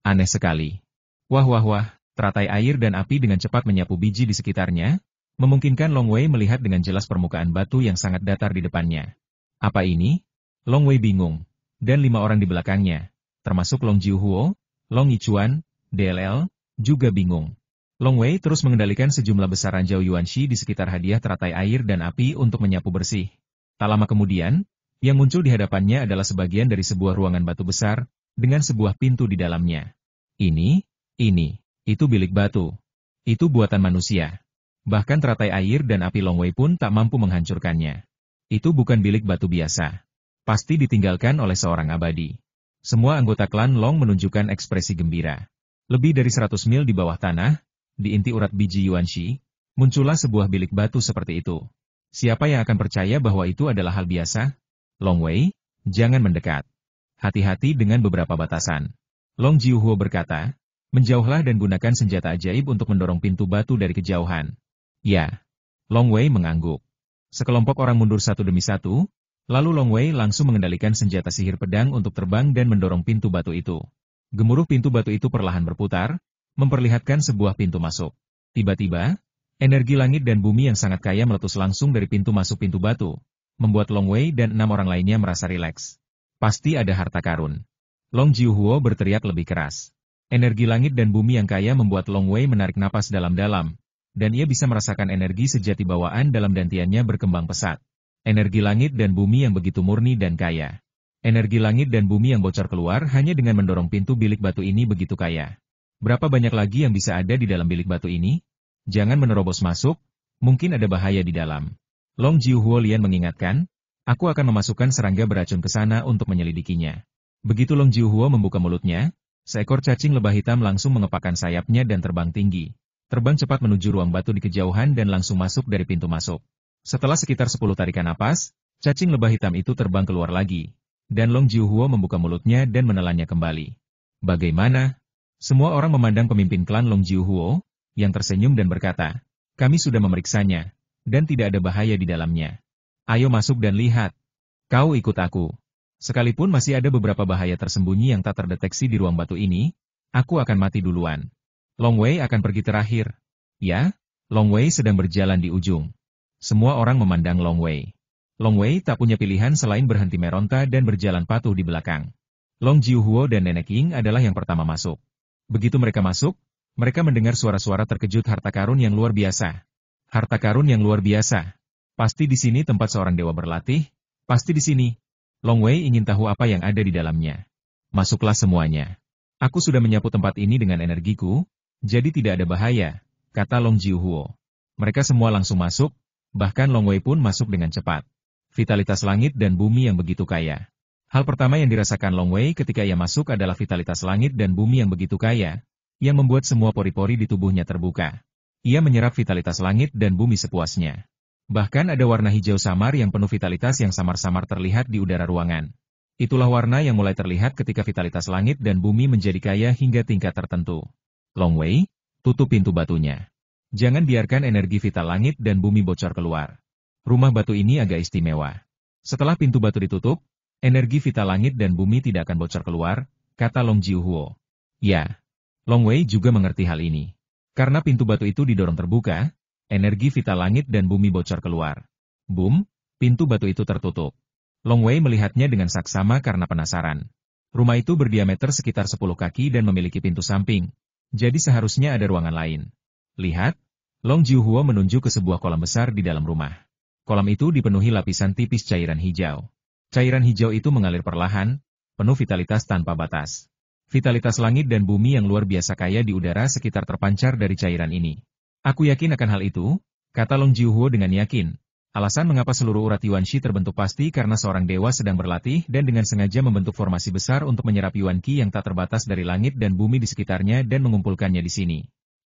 Aneh sekali. Wah wah wah, teratai air dan api dengan cepat menyapu biji di sekitarnya, memungkinkan Long Wei melihat dengan jelas permukaan batu yang sangat datar di depannya. Apa ini? Long Wei bingung, dan 5 orang di belakangnya, termasuk Long Jiuhuo, Long Yichuan, DLL, juga bingung. Long Wei terus mengendalikan sejumlah besar ranjau Yuanxi di sekitar hadiah teratai air dan api untuk menyapu bersih. Tak lama kemudian, yang muncul di hadapannya adalah sebagian dari sebuah ruangan batu besar, dengan sebuah pintu di dalamnya. Ini, itu bilik batu. Itu buatan manusia. Bahkan teratai air dan api Long Wei pun tak mampu menghancurkannya. Itu bukan bilik batu biasa. Pasti ditinggalkan oleh seorang abadi. Semua anggota klan Long menunjukkan ekspresi gembira. Lebih dari 100 mil di bawah tanah, di inti urat biji Yuanxi, muncullah sebuah bilik batu seperti itu. Siapa yang akan percaya bahwa itu adalah hal biasa? Long Wei, jangan mendekat. Hati-hati dengan beberapa batasan. Long Jiuhuo berkata, menjauhlah dan gunakan senjata ajaib untuk mendorong pintu batu dari kejauhan. Ya. Long Wei mengangguk. Sekelompok orang mundur satu demi satu, lalu Long Wei langsung mengendalikan senjata sihir pedang untuk terbang dan mendorong pintu batu itu. Gemuruh pintu batu itu perlahan berputar, memperlihatkan sebuah pintu masuk. Tiba-tiba, energi langit dan bumi yang sangat kaya meletus langsung dari pintu masuk pintu batu, membuat Long Wei dan 6 orang lainnya merasa rileks. Pasti ada harta karun. Long Jiuhuo berteriak lebih keras. Energi langit dan bumi yang kaya membuat Long Wei menarik napas dalam-dalam, dan ia bisa merasakan energi sejati bawaan dalam dantiannya berkembang pesat. Energi langit dan bumi yang begitu murni dan kaya. Energi langit dan bumi yang bocor keluar hanya dengan mendorong pintu bilik batu ini begitu kaya. Berapa banyak lagi yang bisa ada di dalam bilik batu ini? Jangan menerobos masuk, mungkin ada bahaya di dalam. Long Jiuhuo Lian mengingatkan, aku akan memasukkan serangga beracun ke sana untuk menyelidikinya. Begitu Long Jiuhuo membuka mulutnya, seekor cacing lebah hitam langsung mengepakkan sayapnya dan terbang tinggi. Terbang cepat menuju ruang batu di kejauhan dan langsung masuk dari pintu masuk. Setelah sekitar 10 tarikan napas, cacing lebah hitam itu terbang keluar lagi. Dan Long Jiuhuo membuka mulutnya dan menelannya kembali. Bagaimana? Semua orang memandang pemimpin klan Long Jiuhuo, yang tersenyum dan berkata, kami sudah memeriksanya, dan tidak ada bahaya di dalamnya. Ayo masuk dan lihat. Kau ikut aku. Sekalipun masih ada beberapa bahaya tersembunyi yang tak terdeteksi di ruang batu ini, aku akan mati duluan. Long Wei akan pergi terakhir. Ya, Long Wei sedang berjalan di ujung. Semua orang memandang Long Wei. Long Wei tak punya pilihan selain berhenti meronta dan berjalan patuh di belakang. Long Jiuhuo dan Nenek Ying adalah yang pertama masuk. Begitu mereka masuk, mereka mendengar suara-suara terkejut harta karun yang luar biasa. Harta karun yang luar biasa. Pasti di sini tempat seorang dewa berlatih, pasti di sini. Long Wei ingin tahu apa yang ada di dalamnya. Masuklah semuanya. Aku sudah menyapu tempat ini dengan energiku, jadi tidak ada bahaya, kata Long Jiuhuo. Mereka semua langsung masuk, bahkan Long Wei pun masuk dengan cepat. Vitalitas langit dan bumi yang begitu kaya. Hal pertama yang dirasakan Long Wei ketika ia masuk adalah vitalitas langit dan bumi yang begitu kaya, yang membuat semua pori-pori di tubuhnya terbuka. Ia menyerap vitalitas langit dan bumi sepuasnya. Bahkan ada warna hijau samar yang penuh vitalitas yang samar-samar terlihat di udara ruangan. Itulah warna yang mulai terlihat ketika vitalitas langit dan bumi menjadi kaya hingga tingkat tertentu. Long Wei, tutup pintu batunya. Jangan biarkan energi vital langit dan bumi bocor keluar. Rumah batu ini agak istimewa. Setelah pintu batu ditutup, energi vital langit dan bumi tidak akan bocor keluar, kata Long Jiuhuo. Ya, Long Wei juga mengerti hal ini. Karena pintu batu itu didorong terbuka, energi vital langit dan bumi bocor keluar. Boom, pintu batu itu tertutup. Long Wei melihatnya dengan saksama karena penasaran. Rumah itu berdiameter sekitar 10 kaki dan memiliki pintu samping. Jadi seharusnya ada ruangan lain. Lihat, Long Jiuhuo menunjuk ke sebuah kolam besar di dalam rumah. Kolam itu dipenuhi lapisan tipis cairan hijau. Cairan hijau itu mengalir perlahan, penuh vitalitas tanpa batas. Vitalitas langit dan bumi yang luar biasa kaya di udara sekitar terpancar dari cairan ini. Aku yakin akan hal itu, kata Long Jiuhuo dengan yakin. Alasan mengapa seluruh urat Yuanxi terbentuk pasti karena seorang dewa sedang berlatih dan dengan sengaja membentuk formasi besar untuk menyerap Yuan Qi yang tak terbatas dari langit dan bumi di sekitarnya dan mengumpulkannya di sini.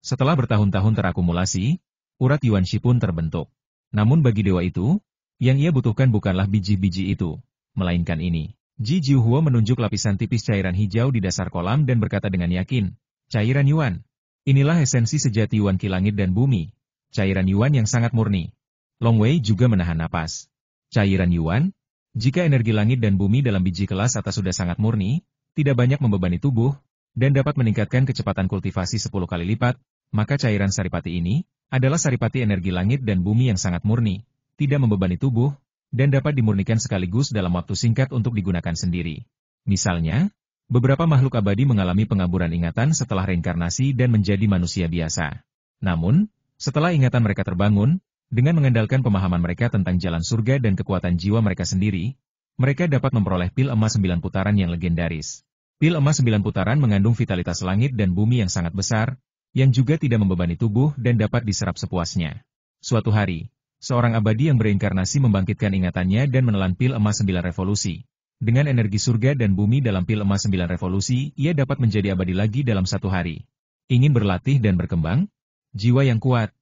Setelah bertahun-tahun terakumulasi, urat Yuanxi pun terbentuk. Namun bagi dewa itu, yang ia butuhkan bukanlah biji-biji itu, melainkan ini. Ji Jiuhuo menunjuk lapisan tipis cairan hijau di dasar kolam dan berkata dengan yakin, cairan Yuan. Inilah esensi sejati Yuan Qi langit dan bumi. Cairan Yuan yang sangat murni. Long Wei juga menahan napas. Cairan Yuan? Jika energi langit dan bumi dalam biji kelas atas sudah sangat murni, tidak banyak membebani tubuh, dan dapat meningkatkan kecepatan kultivasi 10 kali lipat, maka cairan saripati ini adalah saripati energi langit dan bumi yang sangat murni, tidak membebani tubuh, dan dapat dimurnikan sekaligus dalam waktu singkat untuk digunakan sendiri. Misalnya, beberapa makhluk abadi mengalami pengaburan ingatan setelah reinkarnasi dan menjadi manusia biasa. Namun, setelah ingatan mereka terbangun, dengan mengandalkan pemahaman mereka tentang jalan surga dan kekuatan jiwa mereka sendiri, mereka dapat memperoleh pil emas 9 putaran yang legendaris. Pil emas 9 putaran mengandung vitalitas langit dan bumi yang sangat besar, yang juga tidak membebani tubuh dan dapat diserap sepuasnya. Suatu hari, seorang abadi yang bereinkarnasi membangkitkan ingatannya dan menelan pil emas 9 revolusi. Dengan energi surga dan bumi dalam pil emas 9 revolusi, ia dapat menjadi abadi lagi dalam 1 hari. Ingin berlatih dan berkembang? Jiwa yang kuat.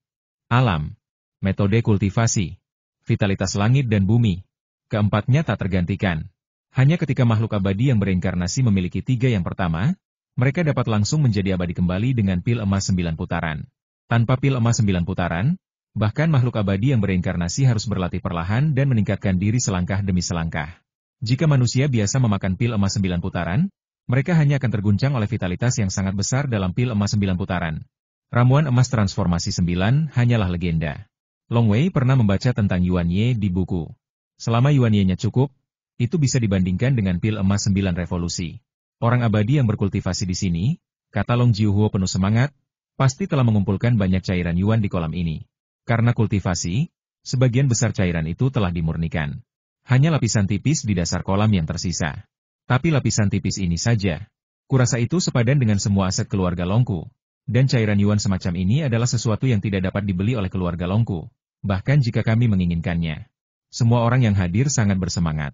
Alam. Metode kultivasi. Vitalitas langit dan bumi. Keempatnya tak tergantikan. Hanya ketika makhluk abadi yang bereinkarnasi memiliki 3 yang pertama, mereka dapat langsung menjadi abadi kembali dengan pil emas 9 putaran. Tanpa pil emas 9 putaran, bahkan makhluk abadi yang bereinkarnasi harus berlatih perlahan dan meningkatkan diri selangkah demi selangkah. Jika manusia biasa memakan pil emas 9 putaran, mereka hanya akan terguncang oleh vitalitas yang sangat besar dalam pil emas 9 putaran. Ramuan emas transformasi 9 hanyalah legenda. Long Wei pernah membaca tentang Yuan Ye di buku. Selama Yuan Ye-nya cukup, itu bisa dibandingkan dengan pil emas 9 revolusi. Orang abadi yang berkultivasi di sini, kata Long Jiuhuo penuh semangat, pasti telah mengumpulkan banyak cairan Yuan di kolam ini. Karena kultivasi, sebagian besar cairan itu telah dimurnikan. Hanya lapisan tipis di dasar kolam yang tersisa. Tapi lapisan tipis ini saja. Kurasa itu sepadan dengan semua aset keluarga Longku. Dan cairan Yuan semacam ini adalah sesuatu yang tidak dapat dibeli oleh keluarga Longku. Bahkan jika kami menginginkannya. Semua orang yang hadir sangat bersemangat.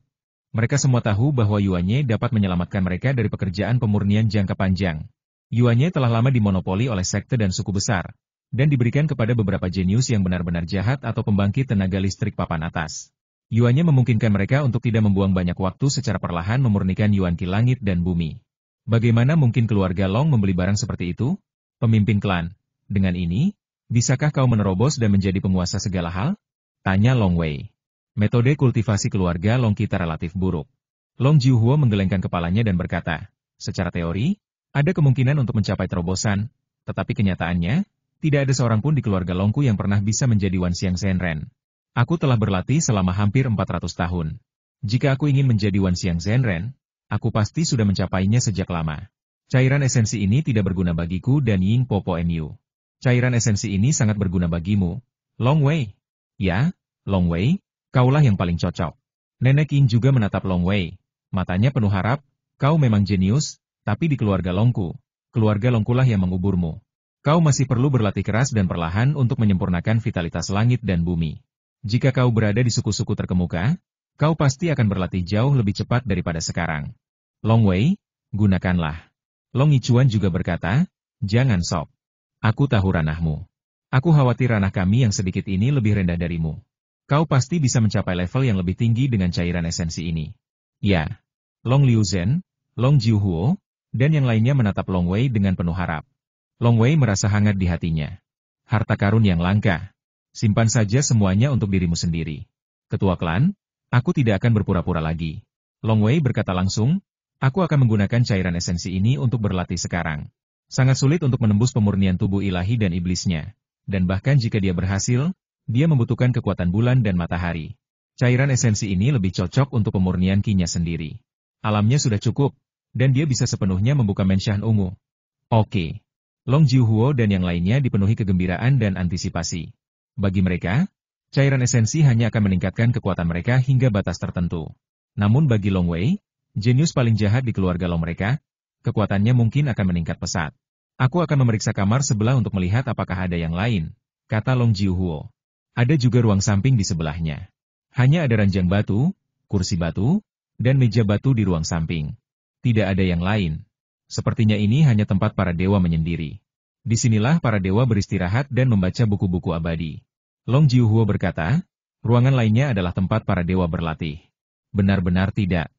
Mereka semua tahu bahwa Yuan Ye dapat menyelamatkan mereka dari pekerjaan pemurnian jangka panjang. Yuan Ye telah lama dimonopoli oleh sekte dan suku besar, dan diberikan kepada beberapa jenius yang benar-benar jahat atau pembangkit tenaga listrik papan atas. Yuan Ye memungkinkan mereka untuk tidak membuang banyak waktu secara perlahan memurnikan Yuan Qi langit dan bumi. Bagaimana mungkin keluarga Long membeli barang seperti itu? Pemimpin klan, dengan ini, bisakah kau menerobos dan menjadi penguasa segala hal? Tanya Long Wei. Metode kultivasi keluarga Long kita relatif buruk. Long Jiuhuo menggelengkan kepalanya dan berkata, secara teori, ada kemungkinan untuk mencapai terobosan, tetapi kenyataannya, tidak ada seorang pun di keluarga Longku yang pernah bisa menjadi Wanxiang Zhenren. Aku telah berlatih selama hampir 400 tahun. Jika aku ingin menjadi Wanxiang Zhenren, aku pasti sudah mencapainya sejak lama. Cairan esensi ini tidak berguna bagiku dan Ying Popo Mu. Cairan esensi ini sangat berguna bagimu, Long Wei. Ya, Long Wei. Kaulah yang paling cocok. Nenek Ying juga menatap Long Wei. Matanya penuh harap, kau memang jenius, tapi di keluarga Longku. Keluarga Longkulah yang menguburmu. Kau masih perlu berlatih keras dan perlahan untuk menyempurnakan vitalitas langit dan bumi. Jika kau berada di suku-suku terkemuka, kau pasti akan berlatih jauh lebih cepat daripada sekarang. Long Wei, gunakanlah. Long Yichuan juga berkata, jangan sok. Aku tahu ranahmu. Aku khawatir ranah kami yang sedikit ini lebih rendah darimu. Kau pasti bisa mencapai level yang lebih tinggi dengan cairan esensi ini. Ya. Long Liuzhen, Long Jiuhuo, dan yang lainnya menatap Long Wei dengan penuh harap. Long Wei merasa hangat di hatinya. Harta karun yang langka. Simpan saja semuanya untuk dirimu sendiri. Ketua klan, aku tidak akan berpura-pura lagi. Long Wei berkata langsung, aku akan menggunakan cairan esensi ini untuk berlatih sekarang. Sangat sulit untuk menembus pemurnian tubuh ilahi dan iblisnya. Dan bahkan jika dia berhasil, dia membutuhkan kekuatan bulan dan matahari. Cairan esensi ini lebih cocok untuk pemurnian Qi-nya sendiri. Alamnya sudah cukup, dan dia bisa sepenuhnya membuka mensyahan ungu. Oke. Long Jiuhuo dan yang lainnya dipenuhi kegembiraan dan antisipasi. Bagi mereka, cairan esensi hanya akan meningkatkan kekuatan mereka hingga batas tertentu. Namun bagi Long Wei, jenius paling jahat di keluarga Long mereka, kekuatannya mungkin akan meningkat pesat. Aku akan memeriksa kamar sebelah untuk melihat apakah ada yang lain, kata Long Jiuhuo. Ada juga ruang samping di sebelahnya. Hanya ada ranjang batu, kursi batu, dan meja batu di ruang samping. Tidak ada yang lain. Sepertinya ini hanya tempat para dewa menyendiri. Disinilah para dewa beristirahat dan membaca buku-buku abadi. Long Jiuhuo berkata, ruangan lainnya adalah tempat para dewa berlatih. Benar-benar tidak.